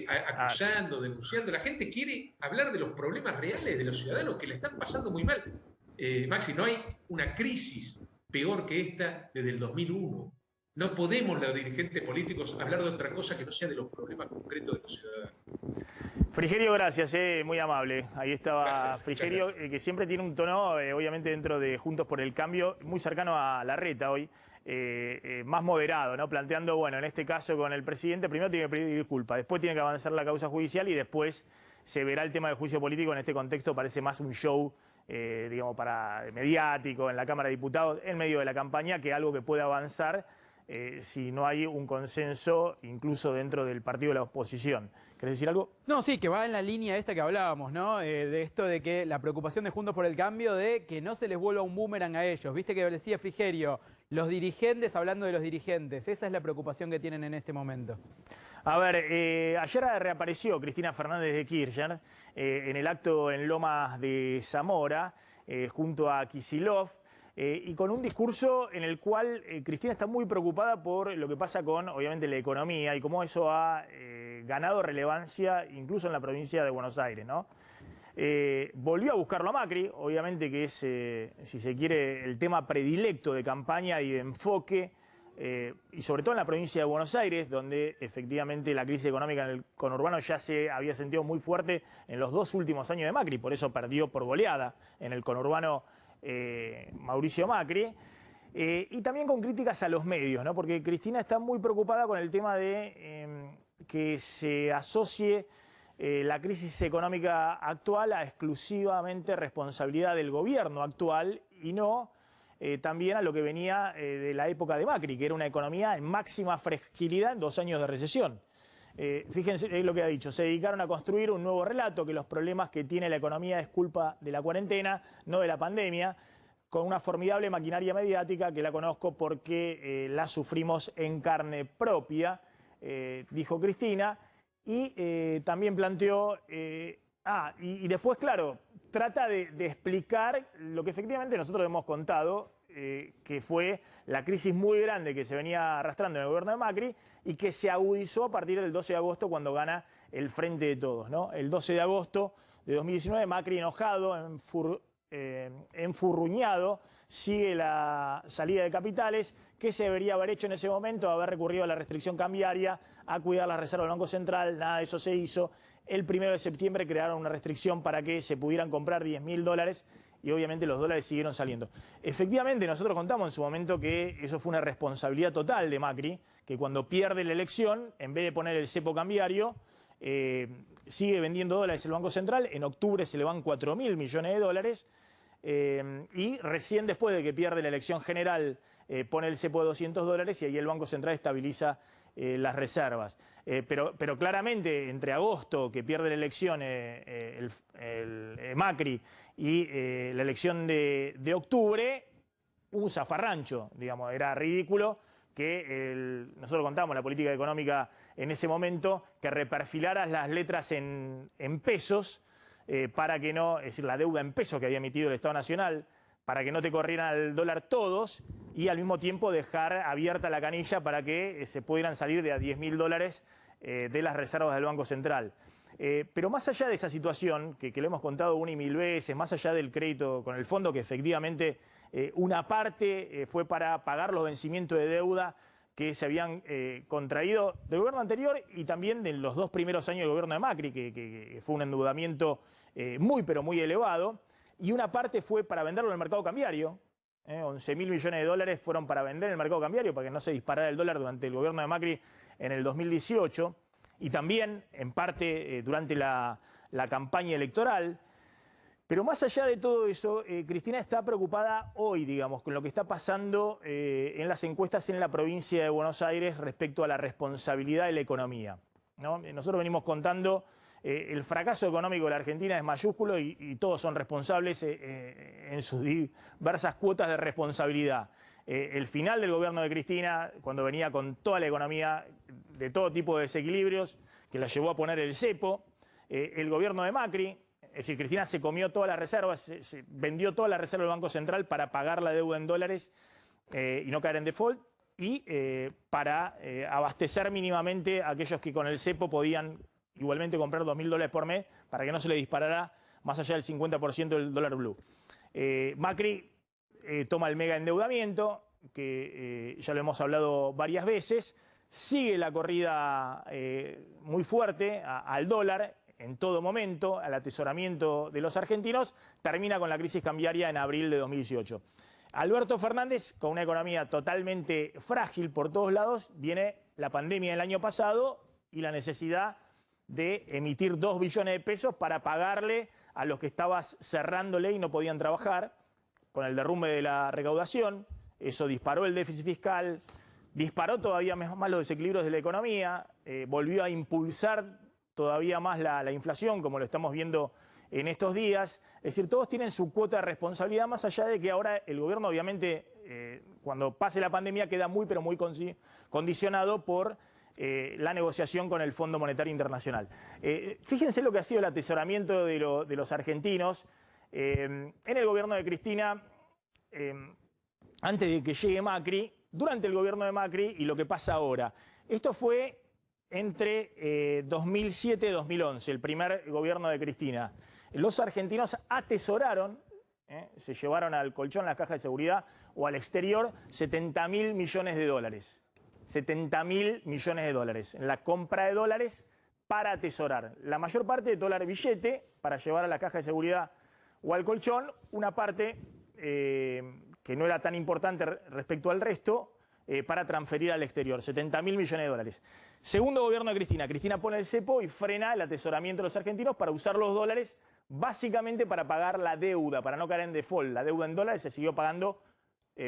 acusando, denunciando. La gente quiere hablar de los problemas reales de los ciudadanos que le están pasando muy mal. Maxi, no hay una crisis peor que esta desde el 2001. No podemos los dirigentes políticos hablar de otra cosa que no sea de los problemas concretos de los ciudadanos. Frigerio, gracias, muy amable. Ahí estaba Gracias, Frigerio, que siempre tiene un tono, obviamente dentro de Juntos por el Cambio, muy cercano a Larreta hoy, más moderado, ¿no? Planteando, bueno, en este caso con el presidente, primero tiene que pedir disculpas, después tiene que avanzar la causa judicial y después se verá el tema del juicio político. En este contexto parece más un show, digamos, mediático en la Cámara de Diputados, en medio de la campaña, que algo que puede avanzar si no hay un consenso incluso dentro del partido de la oposición. ¿Querés decir algo? No, sí, que va en la línea esta que hablábamos, ¿no? De esto de que la preocupación de Juntos por el Cambio de que no se les vuelva un boomerang a ellos. Viste que decía Frigerio, los dirigentes hablando de los dirigentes. Esa es la preocupación que tienen en este momento. A ver, ayer reapareció Cristina Fernández de Kirchner en el acto en Lomas de Zamora, junto a Kicillof. Y con un discurso en el cual Cristina está muy preocupada por lo que pasa con, obviamente, la economía y cómo eso ha ganado relevancia incluso en la provincia de Buenos Aires, ¿no? Volvió a buscarlo a Macri, obviamente que es, si se quiere, el tema predilecto de campaña y de enfoque, y sobre todo en la provincia de Buenos Aires, donde efectivamente la crisis económica en el conurbano ya se había sentido muy fuerte en los 2 últimos años de Macri, por eso perdió por goleada en el conurbano Mauricio Macri, y también con críticas a los medios, ¿no? Porque Cristina está muy preocupada con el tema de que se asocie la crisis económica actual a exclusivamente responsabilidad del gobierno actual y no también a lo que venía de la época de Macri, que era una economía en máxima fragilidad en 2 años de recesión. Fíjense lo que ha dicho, se dedicaron a construir un nuevo relato, que los problemas que tiene la economía es culpa de la cuarentena, no de la pandemia, con una formidable maquinaria mediática que la conozco porque la sufrimos en carne propia, dijo Cristina, y también planteó, y después, claro, trata de explicar lo que efectivamente nosotros hemos contado, que fue la crisis muy grande que se venía arrastrando en el gobierno de Macri y que se agudizó a partir del 12 de agosto cuando gana el Frente de Todos, ¿no? El 12 de agosto de 2019, Macri enojado, enfurruñado, sigue la salida de capitales. ¿Qué se debería haber hecho en ese momento? Haber recurrido a la restricción cambiaria, a cuidar las reservas del Banco Central. Nada de eso se hizo. El 1 de septiembre crearon una restricción para que se pudieran comprar $10.000 y obviamente los dólares siguieron saliendo. Efectivamente, nosotros contamos en su momento que eso fue una responsabilidad total de Macri, que cuando pierde la elección, en vez de poner el cepo cambiario, sigue vendiendo dólares el Banco Central. En octubre se le van $4.000 millones, y recién después de que pierde la elección general pone el cepo de $200 y ahí el Banco Central estabiliza las reservas. Pero claramente entre agosto, que pierde la elección Macri, y la elección de octubre, un zafarrancho, digamos, era ridículo que nosotros contamos la política económica en ese momento, que reperfilaras las letras en pesos para que no, es decir, la deuda en pesos que había emitido el Estado Nacional, para que no te corrieran al dólar todos, y al mismo tiempo dejar abierta la canilla para que se pudieran salir de a $10.000 de las reservas del Banco Central. Pero más allá de esa situación, que lo hemos contado una y mil veces, más allá del crédito con el fondo, que efectivamente una parte fue para pagar los vencimientos de deuda que se habían contraído del gobierno anterior y también de los 2 primeros años del gobierno de Macri, que fue un endeudamiento muy pero muy elevado, y una parte fue para venderlo en el mercado cambiario. 11.000 millones de dólares fueron para vender en el mercado cambiario para que no se disparara el dólar durante el gobierno de Macri en el 2018 y también en parte durante la campaña electoral. Pero más allá de todo eso, Cristina está preocupada hoy, digamos, con lo que está pasando en las encuestas en la provincia de Buenos Aires respecto a la responsabilidad de la economía, ¿no? Nosotros venimos contando el fracaso económico de la Argentina es mayúsculo y todos son responsables en sus diversas cuotas de responsabilidad. El final del gobierno de Cristina, cuando venía con toda la economía de todo tipo de desequilibrios, que la llevó a poner el cepo, el gobierno de Macri, es decir, Cristina se comió todas las reservas, se vendió toda la reserva del Banco Central para pagar la deuda en dólares y no caer en default, y para abastecer mínimamente a aquellos que con el cepo podían igualmente comprar $2.000 por mes para que no se le disparara más allá del 50% del dólar blue. Macri toma el mega endeudamiento, que ya lo hemos hablado varias veces, sigue la corrida muy fuerte al dólar en todo momento, al atesoramiento de los argentinos, termina con la crisis cambiaria en abril de 2018. Alberto Fernández, con una economía totalmente frágil por todos lados, viene la pandemia del año pasado y la necesidad de emitir 2 billones de pesos para pagarle a los que estabas cerrándole y no podían trabajar, con el derrumbe de la recaudación. Eso disparó el déficit fiscal, disparó todavía más los desequilibrios de la economía, volvió a impulsar todavía más la inflación, como lo estamos viendo en estos días. Es decir, todos tienen su cuota de responsabilidad, más allá de que ahora el gobierno, obviamente, cuando pase la pandemia, queda muy, pero muy condicionado por la negociación con el Fondo Monetario Internacional. Fíjense lo que ha sido el atesoramiento de los argentinos. En el gobierno de Cristina, antes de que llegue Macri, durante el gobierno de Macri y lo que pasa ahora. Esto fue entre 2007 y 2011, el primer gobierno de Cristina. Los argentinos atesoraron, se llevaron al colchón, las cajas de seguridad o al exterior, $70.000 millones. 70.000 millones de dólares en la compra de dólares para atesorar. La mayor parte de dólar billete para llevar a la caja de seguridad o al colchón, una parte que no era tan importante respecto al resto, para transferir al exterior, 70.000 millones de dólares. Segundo gobierno de Cristina. Cristina pone el cepo y frena el atesoramiento de los argentinos para usar los dólares básicamente para pagar la deuda, para no caer en default. La deuda en dólares se siguió pagando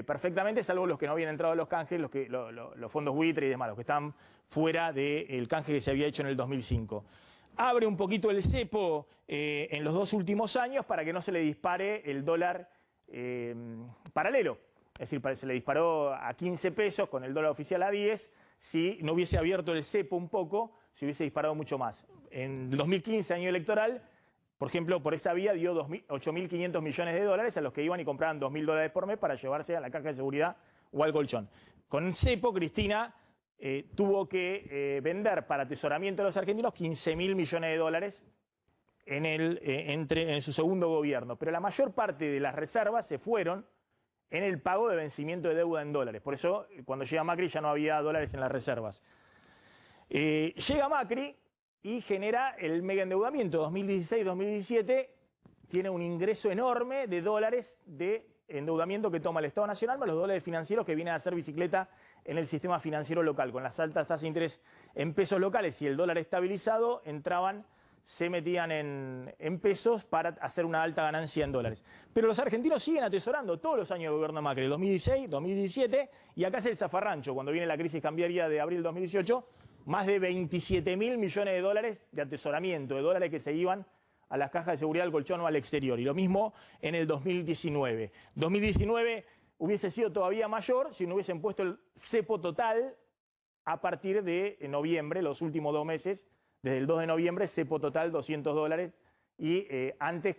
perfectamente, salvo los que no habían entrado a los canjes, los fondos buitre y demás, los que están fuera del canje que se había hecho en el 2005. Abre un poquito el cepo en los 2 últimos años para que no se le dispare el dólar paralelo. Es decir, se le disparó a 15 pesos con el dólar oficial a 10. Si no hubiese abierto el cepo un poco, se hubiese disparado mucho más. En el 2015, año electoral, por ejemplo, por esa vía dio 8.500 millones de dólares a los que iban y compraban $2.000 por mes para llevarse a la caja de seguridad o al colchón. Con el cepo, Cristina tuvo que vender para atesoramiento de los argentinos 15.000 millones de dólares en su segundo gobierno. Pero la mayor parte de las reservas se fueron en el pago de vencimiento de deuda en dólares. Por eso, cuando llega Macri ya no había dólares en las reservas. Llega Macri y genera el mega endeudamiento. 2016-2017 tiene un ingreso enorme de dólares de endeudamiento que toma el Estado Nacional, más los dólares financieros que vienen a hacer bicicleta en el sistema financiero local. Con las altas tasas de interés en pesos locales y el dólar estabilizado, entraban se metían en pesos para hacer una alta ganancia en dólares. Pero los argentinos siguen atesorando todos los años de gobierno de Macri, 2016, 2017, y acá es el zafarrancho, cuando viene la crisis cambiaria de abril de 2018, más de 27.000 millones de dólares de atesoramiento, de dólares que se iban a las cajas de seguridad del colchón o al exterior. Y lo mismo en el 2019. 2019 hubiese sido todavía mayor si no hubiesen puesto el cepo total a partir de noviembre, los últimos 2 meses, desde el 2 de noviembre, cepo total $200 y antes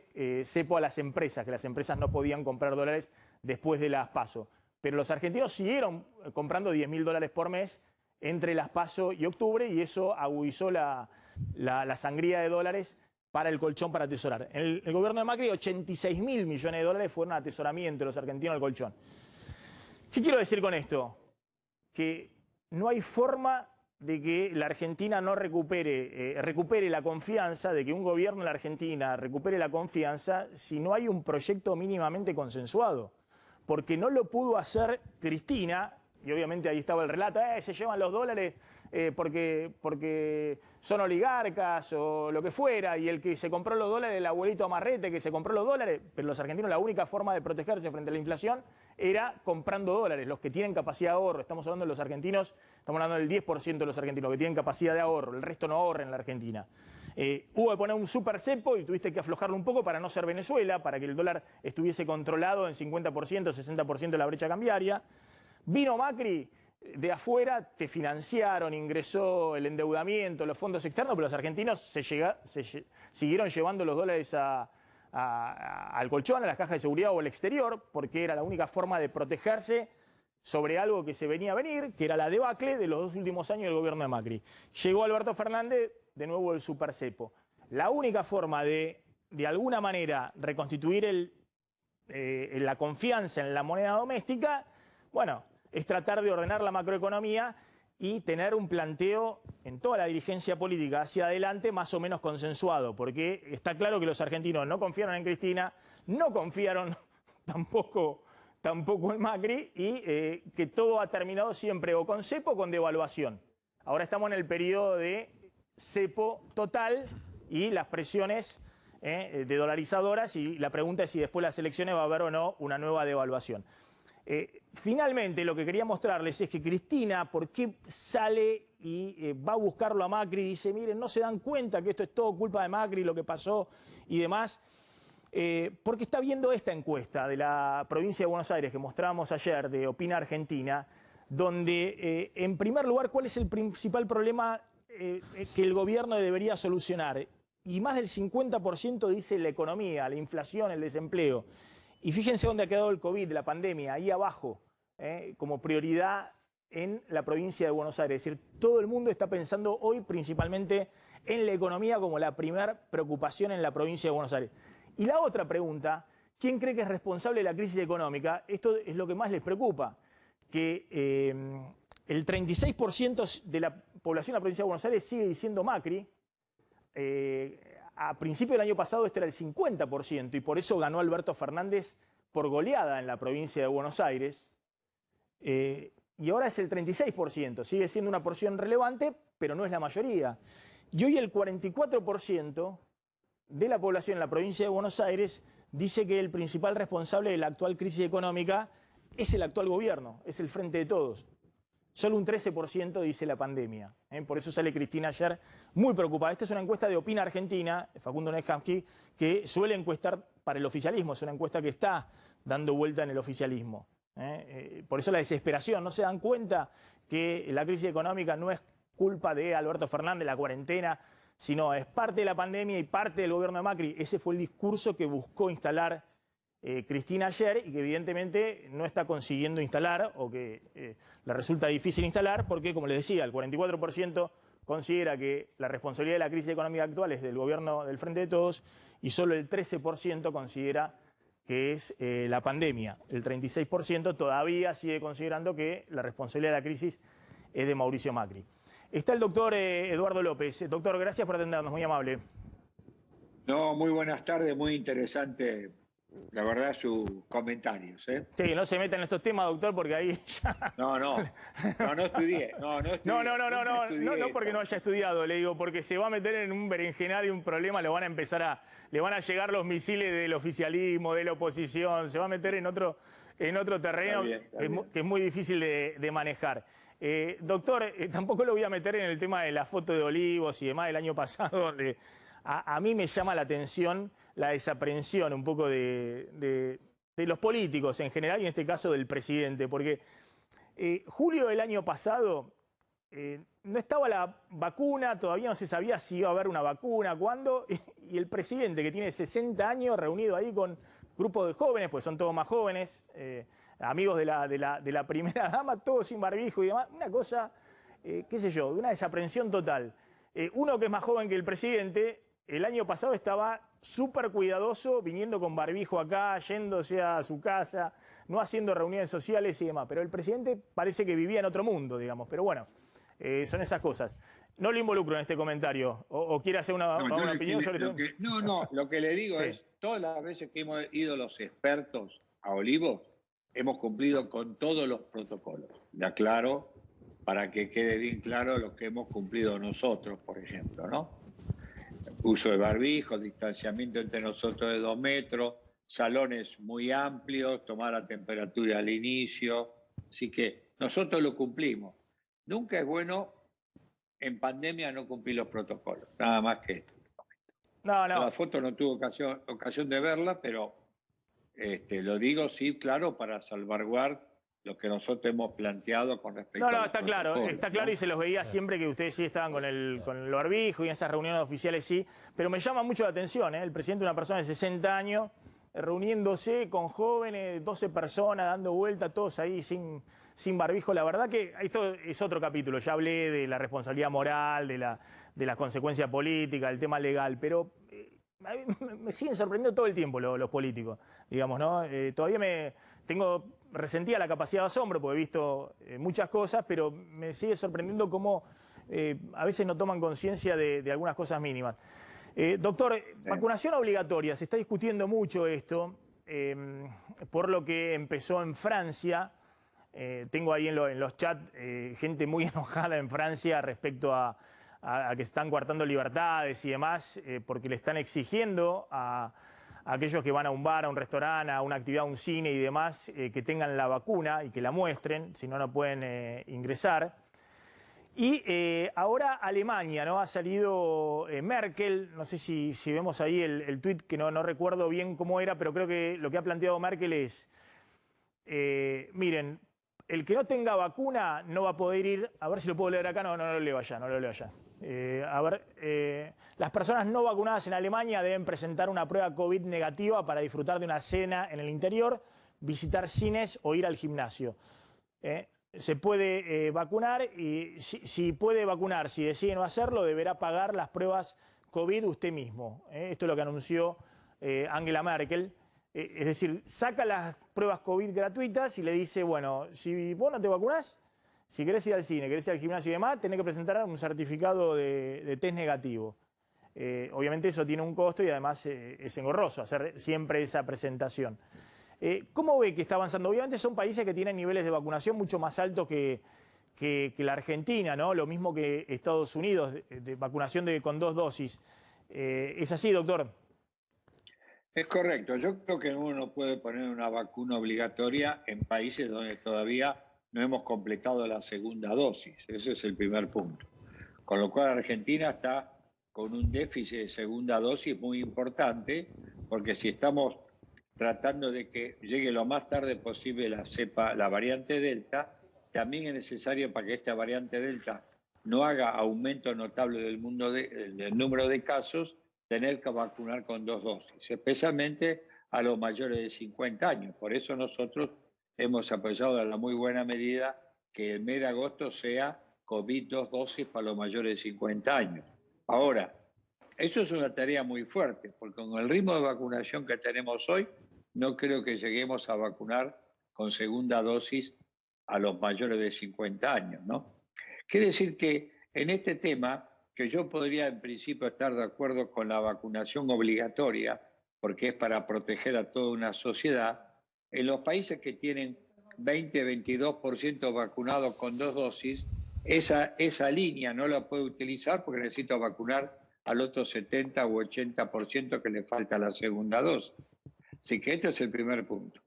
cepo a las empresas, que las empresas no podían comprar dólares después de las PASO. Pero los argentinos siguieron comprando $10.000 por mes entre las PASO y octubre, y eso agudizó la sangría de dólares para el colchón para atesorar. En el gobierno de Macri, 86.000 millones de dólares fueron a atesoramiento de los argentinos al colchón. ¿Qué quiero decir con esto? Que no hay forma de que la Argentina no recupere la confianza, de que un gobierno en la Argentina recupere la confianza si no hay un proyecto mínimamente consensuado. Porque no lo pudo hacer Cristina, y obviamente ahí estaba el relato, se llevan los dólares porque son oligarcas o lo que fuera, y el que se compró los dólares, el abuelito Amarrete que se compró los dólares, pero los argentinos la única forma de protegerse frente a la inflación era comprando dólares, los que tienen capacidad de ahorro. Estamos hablando de los argentinos, estamos hablando del 10% de los argentinos que tienen capacidad de ahorro, el resto no ahorra en la Argentina. Hubo que poner un super cepo y tuviste que aflojarlo un poco para no ser Venezuela, para que el dólar estuviese controlado en 50%, 60% de la brecha cambiaria. Vino Macri de afuera, te financiaron, ingresó el endeudamiento, los fondos externos, pero los argentinos siguieron llevando los dólares al colchón, a las cajas de seguridad o al exterior, porque era la única forma de protegerse sobre algo que se venía a venir, que era la debacle de los 2 últimos años del gobierno de Macri. Llegó Alberto Fernández, de nuevo el supercepo. La única forma de alguna manera reconstituir la confianza en la moneda doméstica, bueno, es tratar de ordenar la macroeconomía y tener un planteo en toda la dirigencia política hacia adelante más o menos consensuado, porque está claro que los argentinos no confiaron en Cristina, no confiaron tampoco en Macri, y que todo ha terminado siempre o con cepo o con devaluación. Ahora estamos en el periodo de cepo total y las presiones de dolarizadoras, y la pregunta es si después de las elecciones va a haber o no una nueva devaluación. Finalmente, lo que quería mostrarles es que Cristina, ¿por qué sale y va a buscarlo a Macri? Dice, miren, no se dan cuenta que esto es todo culpa de Macri, lo que pasó y demás. Porque está viendo esta encuesta de la provincia de Buenos Aires que mostrábamos ayer, de Opina Argentina, donde, en primer lugar, ¿cuál es el principal problema que el gobierno debería solucionar? Y más del 50% dice la economía, la inflación, el desempleo. Y fíjense dónde ha quedado el COVID, la pandemia, ahí abajo, como prioridad en la provincia de Buenos Aires. Es decir, todo el mundo está pensando hoy principalmente en la economía como la primera preocupación en la provincia de Buenos Aires. Y la otra pregunta, ¿quién cree que es responsable de la crisis económica? Esto es lo que más les preocupa, que el 36% de la población de la provincia de Buenos Aires sigue diciendo Macri. A principio del año pasado este era el 50%, y por eso ganó Alberto Fernández por goleada en la provincia de Buenos Aires. Y ahora es el 36%, sigue siendo una porción relevante, pero no es la mayoría. Y hoy el 44% de la población en la provincia de Buenos Aires dice que el principal responsable de la actual crisis económica es el actual gobierno, es el Frente de Todos. Solo un 13% dice la pandemia. Por eso sale Cristina ayer muy preocupada. Esta es una encuesta de Opina Argentina, Facundo Nehamsky, que suele encuestar para el oficialismo. Es una encuesta que está dando vuelta en el oficialismo. Por eso la desesperación. ¿No se dan cuenta que la crisis económica no es culpa de Alberto Fernández, la cuarentena, sino es parte de la pandemia y parte del gobierno de Macri? Ese fue el discurso que buscó instalar Cristina ayer, y que evidentemente no está consiguiendo instalar, o que le resulta difícil instalar, porque, como les decía, el 44% considera que la responsabilidad de la crisis económica actual es del gobierno del Frente de Todos, y solo el 13% considera que es la pandemia. El 36% todavía sigue considerando que la responsabilidad de la crisis es de Mauricio Macri. Está el doctor Eduardo López. Doctor, gracias por atendernos, muy amable. No, muy buenas tardes, muy interesante la verdad, sus comentarios. Sí, no se metan en estos temas, doctor, porque ahí ya... No estudié. No porque no haya estudiado, le digo, porque se va a meter en un berenjenal y un problema, le van a llegar los misiles del oficialismo, de la oposición, se va a meter en otro terreno Está bien. que es muy difícil de manejar. Doctor, tampoco lo voy a meter en el tema de la foto de Olivos y demás del año pasado, donde a mí me llama la atención la desaprensión un poco de los políticos en general y en este caso del presidente, porque julio del año pasado no estaba la vacuna, todavía no se sabía si iba a haber una vacuna, cuándo, y el presidente que tiene 60 años reunido ahí con grupos de jóvenes, pues son todos más jóvenes, amigos de la primera dama, todos sin barbijo y demás, una cosa, qué sé yo, una desaprensión total. Uno que es más joven que el presidente, el año pasado estaba súper cuidadoso, viniendo con barbijo acá, yéndose a su casa, no haciendo reuniones sociales y demás. Pero el presidente parece que vivía en otro mundo, digamos. Pero bueno, son esas cosas. No lo involucro en este comentario. ¿O quiere hacer una opinión sobre todo? Lo que le digo es, todas las veces que hemos ido los expertos a Olivos, hemos cumplido con todos los protocolos. Le aclaro, para que quede bien claro lo que hemos cumplido nosotros, por ejemplo, ¿no? Uso de barbijo, distanciamiento entre nosotros de 2 metros, salones muy amplios, tomar la temperatura al inicio. Así que nosotros lo cumplimos. Nunca es bueno en pandemia no cumplir los protocolos, nada más que esto. La foto no tuve ocasión de verla, pero lo digo, sí, claro, para salvaguardar lo que nosotros hemos planteado con respecto a los está claro, y se los veía siempre que ustedes sí estaban con el barbijo y en esas reuniones oficiales sí, pero me llama mucho la atención, el presidente, una persona de 60 años, reuniéndose con jóvenes, 12 personas, dando vueltas, todos ahí sin barbijo. La verdad que esto es otro capítulo, ya hablé de la responsabilidad moral, de la consecuencia política, del tema legal, pero a mí me siguen sorprendiendo todo el tiempo los políticos, digamos, ¿no? Todavía resentía la capacidad de asombro, porque he visto muchas cosas, pero me sigue sorprendiendo cómo a veces no toman conciencia de algunas cosas mínimas. Doctor, vacunación obligatoria, se está discutiendo mucho esto, por lo que empezó en Francia. Tengo ahí en los chats gente muy enojada en Francia respecto a que se están coartando libertades y demás, porque le están exigiendo a aquellos que van a un bar, a un restaurante, a una actividad, a un cine y demás, que tengan la vacuna y que la muestren, si no, no pueden ingresar. Y ahora Alemania, ¿no? Ha salido Merkel, no sé si vemos ahí el tuit, que no recuerdo bien cómo era, pero creo que lo que ha planteado Merkel es, miren, el que no tenga vacuna no va a poder ir, a ver si lo puedo leer acá, no lo leo allá, las personas no vacunadas en Alemania deben presentar una prueba COVID negativa para disfrutar de una cena en el interior, visitar cines o ir al gimnasio. Se puede vacunar y si puede vacunar, si decide no hacerlo, deberá pagar las pruebas COVID usted mismo. Esto es lo que anunció Angela Merkel. Es decir, saca las pruebas COVID gratuitas y le dice, bueno, si vos no te vacunás, si querés ir al cine, querés ir al gimnasio y demás, tenés que presentar un certificado de test negativo. Obviamente eso tiene un costo y además es engorroso hacer siempre esa presentación. ¿Cómo ve que está avanzando? Obviamente son países que tienen niveles de vacunación mucho más altos que la Argentina, ¿no? Lo mismo que Estados Unidos, de vacunación con 2 dosis. ¿Es así, doctor? Es correcto. Yo creo que uno no puede poner una vacuna obligatoria en países donde todavía no hemos completado la segunda dosis. Ese es el primer punto. Con lo cual Argentina está con un déficit de segunda dosis muy importante, porque si estamos tratando de que llegue lo más tarde posible la variante Delta, también es necesario, para que esta variante Delta no haga aumento notable del número de casos, tener que vacunar con 2 dosis, especialmente a los mayores de 50 años. Por eso nosotros hemos apoyado a la muy buena medida que el mes de agosto sea COVID 2 dosis para los mayores de 50 años. Ahora, eso es una tarea muy fuerte, porque con el ritmo de vacunación que tenemos hoy, no creo que lleguemos a vacunar con segunda dosis a los mayores de 50 años, ¿no? Quiere decir que en este tema, que yo podría en principio estar de acuerdo con la vacunación obligatoria, porque es para proteger a toda una sociedad. En los países que tienen 20-22% vacunados con 2 dosis, esa línea no la puede utilizar porque necesita vacunar al otro 70 u 80% que le falta la segunda dosis. Así que este es el primer punto.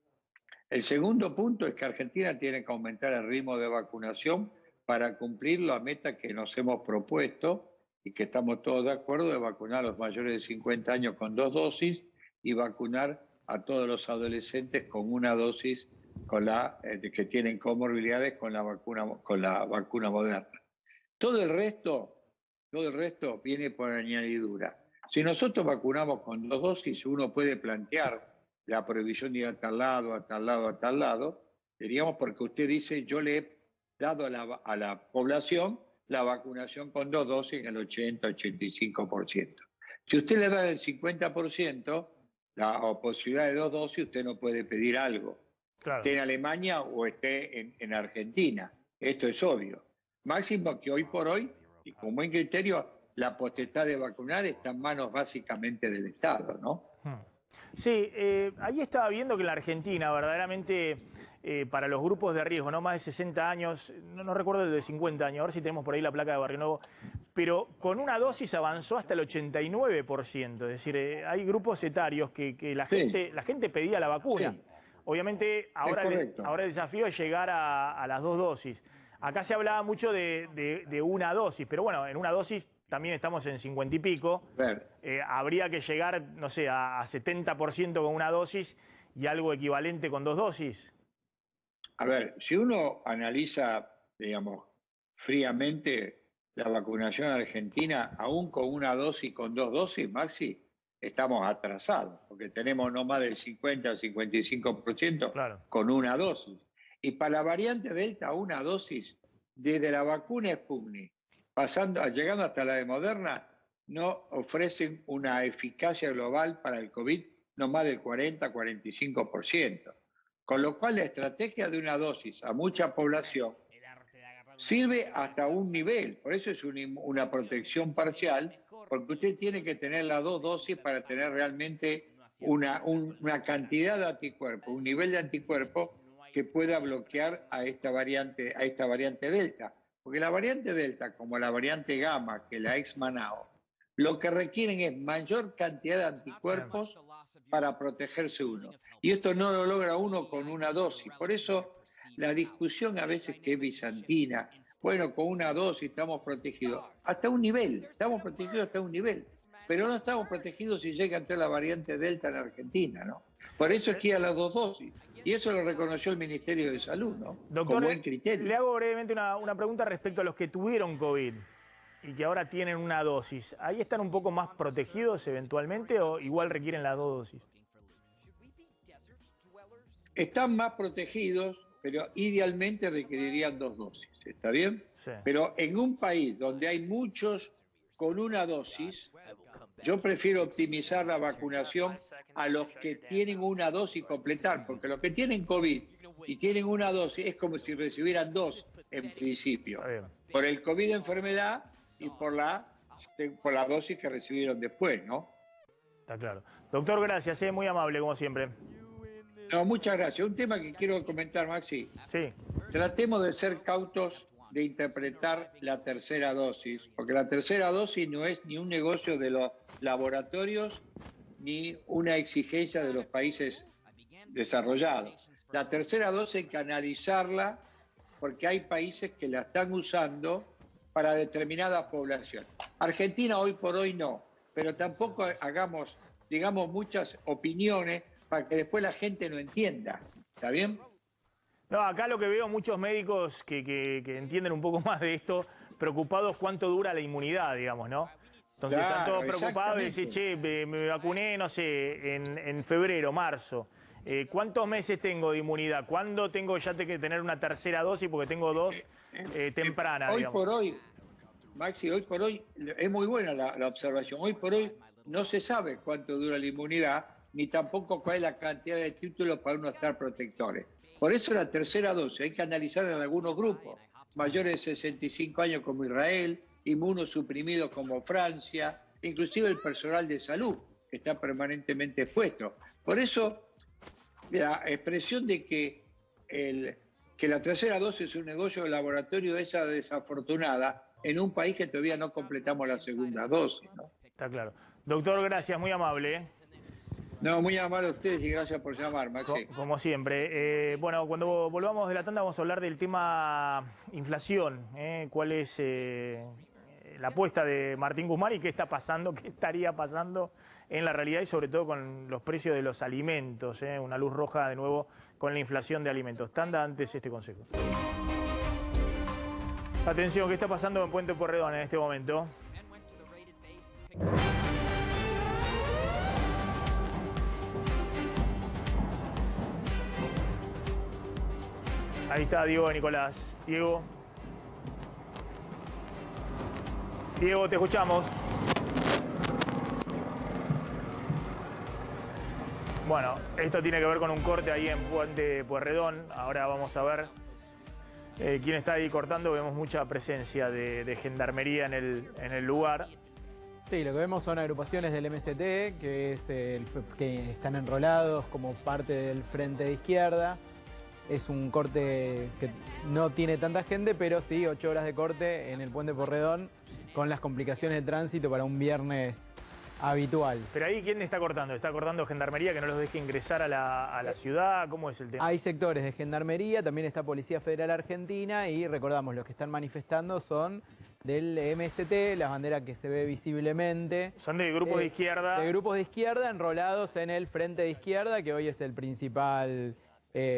El segundo punto es que Argentina tiene que aumentar el ritmo de vacunación para cumplir la meta que nos hemos propuesto y que estamos todos de acuerdo de vacunar a los mayores de 50 años con 2 dosis y vacunar a todos los adolescentes con 1 dosis que tienen comorbilidades con la vacuna Moderna. Todo el resto viene por añadidura. Si nosotros vacunamos con 2 dosis, uno puede plantear la prohibición de ir a tal lado, a tal lado, a tal lado, diríamos porque usted dice, yo le he dado a la población la vacunación con 2 dosis en el 80-85%. Si usted le da el 50%, la posibilidad de 2 dosis, usted no puede pedir algo. Claro. Esté en Alemania o esté en Argentina. Esto es obvio. Máximo que hoy por hoy, y con buen criterio, la potestad de vacunar está en manos básicamente del Estado, ¿no? Sí, ahí estaba viendo que en la Argentina verdaderamente para los grupos de riesgo, no más de 60 años, no recuerdo el de 50 años, a ver si tenemos por ahí la placa de Barrio Nuevo, pero con 1 dosis avanzó hasta el 89%, es decir, hay grupos etarios que la gente pedía la vacuna. Sí. Obviamente ahora el desafío es llegar a las 2 dosis. Acá se hablaba mucho de 1 dosis, pero bueno, en 1 dosis también estamos en 50 y pico. Habría que llegar, no sé, a 70% con 1 dosis y algo equivalente con 2 dosis. A ver, si uno analiza, digamos, fríamente la vacunación argentina, aún con 1 dosis y con 2 dosis, Maxi, estamos atrasados, porque tenemos no más del 50-55% con 1 dosis. Y para la variante Delta, 1 dosis, desde la vacuna Sputnik, llegando hasta la de Moderna, no ofrecen una eficacia global para el COVID no más del 40-45%. Con lo cual la estrategia de 1 dosis a mucha población sirve hasta un nivel. Por eso es una protección parcial, porque usted tiene que tener las 2 dosis para tener realmente una cantidad de anticuerpos, un nivel de anticuerpos que pueda bloquear a esta variante Delta. Porque la variante Delta, como la variante Gamma, que la ex-Manao, lo que requieren es mayor cantidad de anticuerpos para protegerse uno. Y esto no lo logra uno con 1 dosis. Por eso la discusión a veces que es bizantina, bueno, con 1 dosis estamos protegidos. Hasta un nivel, estamos protegidos hasta un nivel. Pero no estamos protegidos si llega a entrar la variante Delta en Argentina, ¿no? Por eso es que ir a las 2 dosis. Y eso lo reconoció el Ministerio de Salud, ¿no? Doctor, con buen criterio. Le hago brevemente una pregunta respecto a los que tuvieron COVID y que ahora tienen 1 dosis. ¿Ahí están un poco más protegidos eventualmente o igual requieren las 2 dosis? Están más protegidos, pero idealmente requerirían 2 dosis, ¿está bien? Sí. Pero en un país donde hay muchos con 1 dosis, yo prefiero optimizar la vacunación a los que tienen 1 dosis y completar, porque los que tienen COVID y tienen 1 dosis es como si recibieran 2 en principio, por el COVID de enfermedad y por la dosis que recibieron después, ¿no? Está claro. Doctor, gracias, muy amable como siempre. No, muchas gracias. Un tema que quiero comentar, Maxi. Sí. Tratemos de ser cautos de interpretar la tercera dosis, porque la tercera dosis no es ni un negocio de los laboratorios ni una exigencia de los países desarrollados. La tercera dosis hay que analizarla porque hay países que la están usando para determinadas poblaciones. Argentina hoy por hoy no, pero tampoco hagamos, digamos, muchas opiniones para que después la gente no entienda. ¿Está bien? No, acá lo que veo muchos médicos que entienden un poco más de esto, preocupados cuánto dura la inmunidad, digamos, ¿no? Entonces están todos preocupados y dicen, che, me vacuné, no sé, en febrero, marzo. ¿Cuántos meses tengo de inmunidad? ¿Cuándo tengo ya que tener una tercera dosis? Porque tengo 2 tempranas, hoy digamos. Por hoy, Maxi, hoy por hoy, es muy buena la observación. Hoy por hoy no se sabe cuánto dura la inmunidad, ni tampoco cuál es la cantidad de títulos para uno estar protectores. Por eso la tercera dosis hay que analizar en algunos grupos, mayores de 65 años como Israel, inmunosuprimidos como Francia, inclusive el personal de salud, está permanentemente expuesto. Por eso, la expresión de que la tercera dosis es un negocio de laboratorio es desafortunada en un país que todavía no completamos la segunda dosis, ¿no? Está claro. Doctor, gracias, muy amable, ¿eh? No, muy amable a ustedes y gracias por llamar, Maxi. Como siempre. Bueno, cuando volvamos de la tanda vamos a hablar del tema inflación. ¿Cuál es la apuesta de Martín Guzmán y qué está pasando, qué estaría pasando en la realidad y sobre todo con los precios de los alimentos? Una luz roja de nuevo con la inflación de alimentos. Tanda antes este consejo. Atención, ¿qué está pasando en Puente Pueyrredón en este momento? Ahí está Diego y Nicolás. Diego. Diego, te escuchamos. Bueno, esto tiene que ver con un corte ahí en Puente Pueyrredón. Ahora vamos a ver quién está ahí cortando. Vemos mucha presencia de gendarmería en el lugar. Sí, lo que vemos son agrupaciones del MST que están enrolados como parte del Frente de Izquierda. Es un corte que no tiene tanta gente, pero sí 8 horas de corte en el Puente Pueyrredón con las complicaciones de tránsito para un viernes habitual. Pero ahí, ¿quién está cortando? ¿Está cortando gendarmería que no los deje ingresar a la ciudad? ¿Cómo es el tema? Hay sectores de gendarmería, también está Policía Federal Argentina y recordamos, los que están manifestando son del MST, la bandera que se ve visiblemente. Son de grupos de izquierda. De grupos de izquierda enrolados en el Frente de Izquierda, que hoy es el principal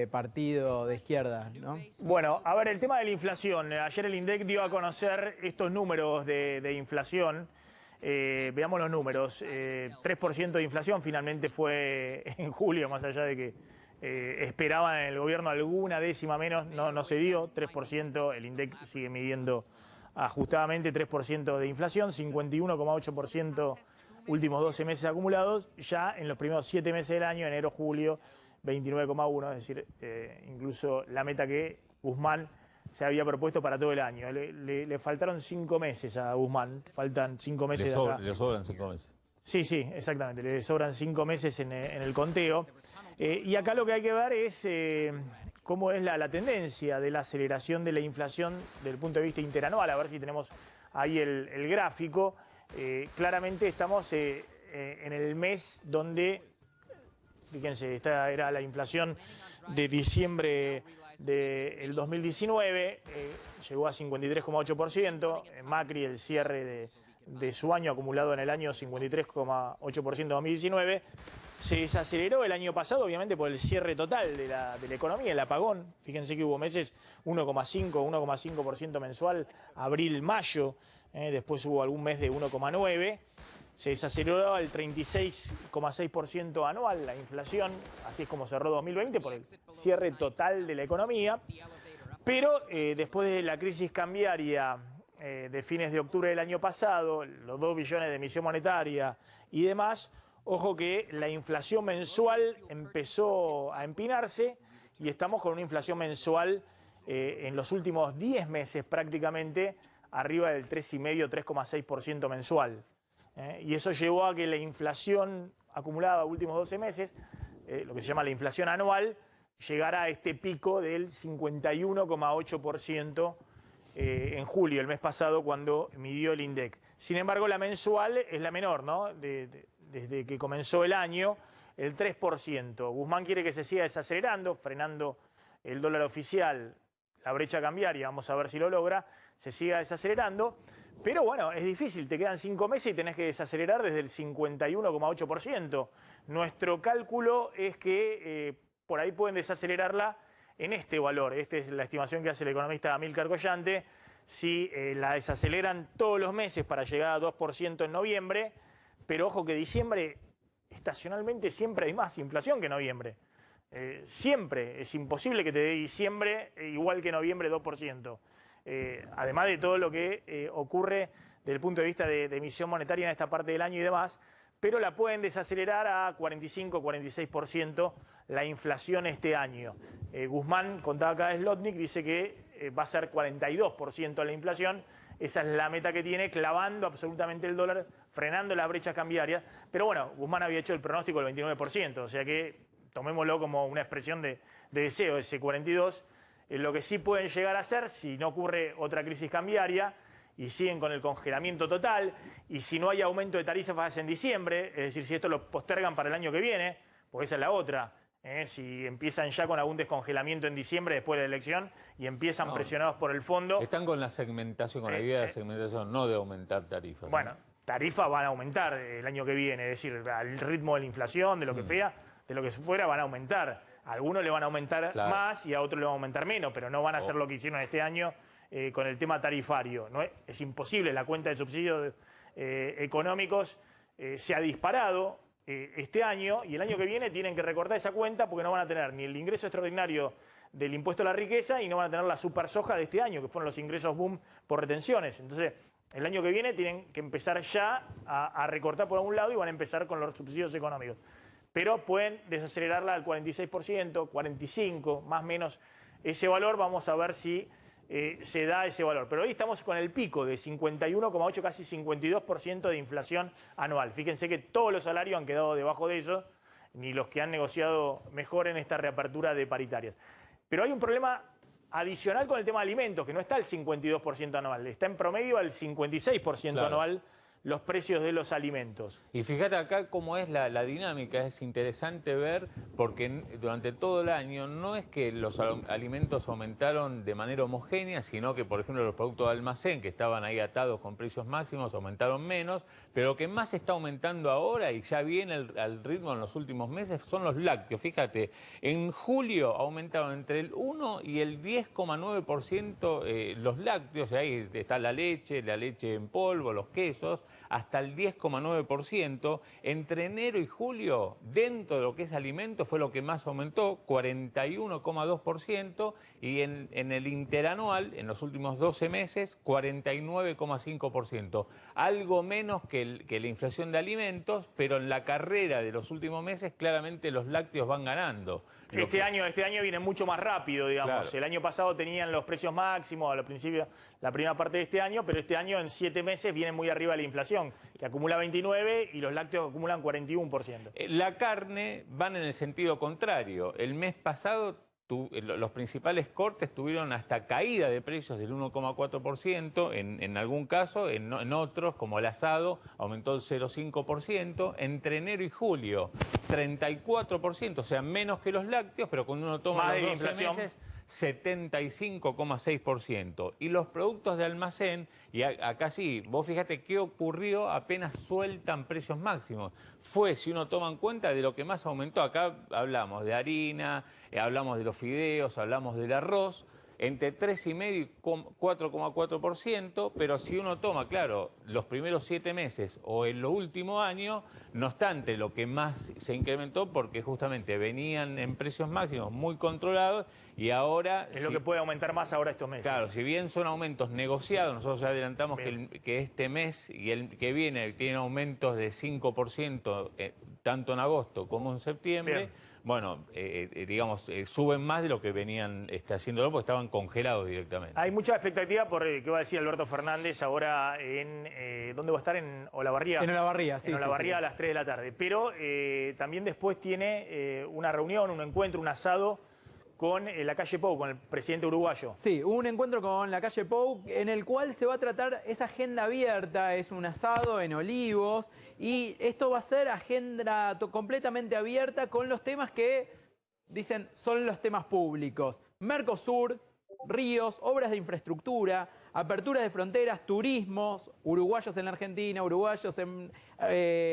partido de izquierda, ¿no? Bueno, a ver, el tema de la inflación. Ayer el INDEC dio a conocer estos números de inflación. Veamos los números. 3% de inflación finalmente fue en julio, más allá de que esperaban en el gobierno alguna décima menos, no se dio. 3%, el INDEC sigue midiendo ajustadamente 3% de inflación, 51,8% últimos 12 meses acumulados. Ya en los primeros 7 meses del año, enero, julio, 29,1%, es decir, incluso la meta que Guzmán se había propuesto para todo el año. Le faltaron 5 meses a Guzmán, faltan 5 meses. Le sobran 5 meses. Sí, exactamente, le sobran 5 meses en el conteo. Y acá lo que hay que ver es cómo es la tendencia de la aceleración de la inflación desde el punto de vista interanual. A ver si tenemos ahí el gráfico. Claramente estamos en el mes donde, fíjense, esta era la inflación de diciembre del 2019, llegó a 53,8%. Macri, el cierre de su año acumulado en el año 53,8% 2019. Se desaceleró el año pasado, obviamente, por el cierre total de la economía, el apagón. Fíjense que hubo meses 1,5% mensual, abril, mayo. Después hubo algún mes de 1,9%. Se desaceleró al 36,6% anual la inflación, así es como cerró 2020 por el cierre total de la economía. Pero después de la crisis cambiaria de fines de octubre del año pasado, los 2 billones de emisión monetaria y demás, ojo que la inflación mensual empezó a empinarse y estamos con una inflación mensual en los últimos 10 meses prácticamente arriba del 3,5, 3,6% mensual. Y eso llevó a que la inflación acumulada últimos 12 meses, lo que se llama la inflación anual, llegara a este pico del 51,8% en julio, el mes pasado, cuando midió el INDEC. Sin embargo, la mensual es la menor, ¿no? Desde que comenzó el año, el 3%. Guzmán quiere que se siga desacelerando, frenando el dólar oficial, la brecha cambiaria, vamos a ver si lo logra, se siga desacelerando. Pero bueno, es difícil, te quedan 5 meses y tenés que desacelerar desde el 51,8%. Nuestro cálculo es que por ahí pueden desacelerarla en este valor. Esta es la estimación que hace el economista Amílcar Collante. Si la desaceleran todos los meses para llegar a 2% en noviembre, pero ojo que diciembre, estacionalmente siempre hay más inflación que noviembre. Siempre, es imposible que te dé diciembre igual que noviembre 2%. Además de todo lo que ocurre desde el punto de vista de emisión monetaria en esta parte del año y demás, pero la pueden desacelerar a 45, 46% la inflación este año. Guzmán, contaba acá Slotnick, dice que va a ser 42% la inflación. Esa es la meta que tiene, clavando absolutamente el dólar frenando las brechas cambiarias. Pero bueno, Guzmán había hecho el pronóstico del 29%, o sea que tomémoslo como una expresión de deseo, ese 42%. Lo que sí pueden llegar a hacer, si no ocurre otra crisis cambiaria y siguen con el congelamiento total, y si no hay aumento de tarifas en diciembre, es decir, si esto lo postergan para el año que viene, porque esa es la otra, si empiezan ya con algún descongelamiento en diciembre después de la elección y empiezan presionados por el fondo. Están con la segmentación, con la idea de segmentación, no de aumentar tarifas. Bueno, tarifas van a aumentar el año que viene, es decir, al ritmo de la inflación, de lo que de lo que fuera, van a aumentar. A algunos le van a aumentar más y a otros le van a aumentar menos, pero no van a hacer lo que hicieron este año con el tema tarifario. ¿No? Es imposible, la cuenta de subsidios económicos se ha disparado este año y el año que viene tienen que recortar esa cuenta porque no van a tener ni el ingreso extraordinario del impuesto a la riqueza y no van a tener la super soja de este año, que fueron los ingresos boom por retenciones. Entonces, el año que viene tienen que empezar ya a recortar por algún lado y van a empezar con los subsidios económicos. Pero pueden desacelerarla al 46%, 45%, más o menos ese valor. Vamos a ver si se da ese valor. Pero hoy estamos con el pico de 51,8, casi 52% de inflación anual. Fíjense que todos los salarios han quedado debajo de eso, ni los que han negociado mejor en esta reapertura de paritarias. Pero hay un problema adicional con el tema de alimentos, que no está al 52% anual, está en promedio al 56% anual los precios de los alimentos. Y fíjate acá cómo es la dinámica, es interesante ver, porque durante todo el año no es que los alimentos aumentaron de manera homogénea, sino que, por ejemplo, los productos de almacén, que estaban ahí atados con precios máximos, aumentaron menos, pero lo que más está aumentando ahora, y ya viene al ritmo en los últimos meses, son los lácteos. Fíjate, en julio aumentaron entre el 1 y el 10,9% los lácteos, ahí está la leche en polvo, los quesos, hasta el 10,9%. Entre enero y julio, dentro de lo que es alimento, fue lo que más aumentó, 41,2%, y en el interanual, en los últimos 12 meses, 49,5%. Algo menos que la inflación de alimentos, pero en la carrera de los últimos meses, claramente los lácteos van ganando. Este año viene mucho más rápido, digamos. Claro. El año pasado tenían los precios máximos al principio, la primera parte de este año, pero este año en 7 meses viene muy arriba de la inflación, que acumula 29 y los lácteos acumulan 41%. La carne van en el sentido contrario. El mes pasado los principales cortes tuvieron hasta caída de precios del 1,4%, en algún caso, en otros, como el asado, aumentó el 0,5%, entre enero y julio 34%, o sea, menos que los lácteos, pero cuando uno toma los 12 meses, 75,6%. Y los productos de almacén, y acá sí, vos fíjate qué ocurrió apenas sueltan precios máximos. Fue, si uno toma en cuenta, de lo que más aumentó. Acá hablamos de harina, hablamos de los fideos, hablamos del arroz, entre 3,5% y 4,4%, pero si uno toma, claro, los primeros 7 meses o en lo último año, no obstante, lo que más se incrementó porque justamente venían en precios máximos muy controlados y ahora... Es lo que puede aumentar más ahora estos meses. Claro, si bien son aumentos negociados, nosotros ya adelantamos que este mes y el que viene tienen aumentos de 5%, tanto en agosto como en septiembre. Bien. Bueno, digamos, suben más de lo que venían haciéndolo porque estaban congelados directamente. Hay mucha expectativa por qué va a decir Alberto Fernández ahora en... ¿Dónde va a estar? ¿En Olavarría? En Olavarría, sí. En Olavarría a las 3 de la tarde. Pero también después tiene una reunión, un encuentro, un asado con la calle Pou, con el presidente uruguayo. Sí, un encuentro con la calle Pou en el cual se va a tratar esa agenda abierta, es un asado en Olivos y esto va a ser agenda completamente abierta con los temas que dicen son los temas públicos. Mercosur, ríos, obras de infraestructura, apertura de fronteras, turismos, uruguayos en la Argentina, uruguayos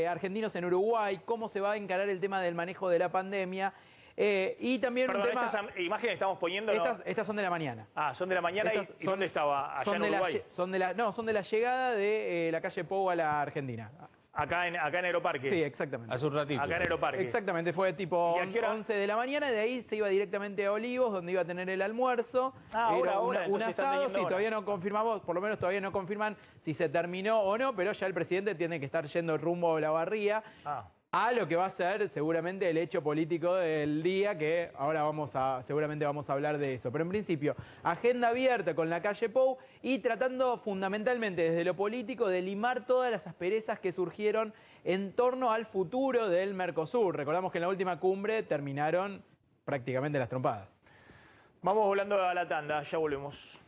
argentinos en Uruguay, cómo se va a encarar el tema del manejo de la pandemia. Y también Perdón, un tema... estas imágenes que estamos poniendo... Estas son de la mañana. Ah, son de la mañana. ¿Y dónde estaba? ¿Allá en Uruguay? Son de la llegada de la calle Pou a la Argentina. Acá en Aeroparque. Sí, exactamente. Hace un ratito. Acá en Aeroparque. Exactamente, fue tipo 11 de la mañana y de ahí se iba directamente a Olivos, donde iba a tener el almuerzo. Ahora, un asado, sí, todavía no confirmamos, por lo menos todavía no confirman si se terminó o no, pero ya el presidente tiene que estar yendo rumbo a Olavarría. a lo que va a ser seguramente el hecho político del día, que ahora seguramente vamos a hablar de eso. Pero en principio, agenda abierta con la calle Pou y tratando fundamentalmente desde lo político de limar todas las asperezas que surgieron en torno al futuro del Mercosur. Recordamos que en la última cumbre terminaron prácticamente las trompadas. Vamos volando a la tanda, ya volvemos.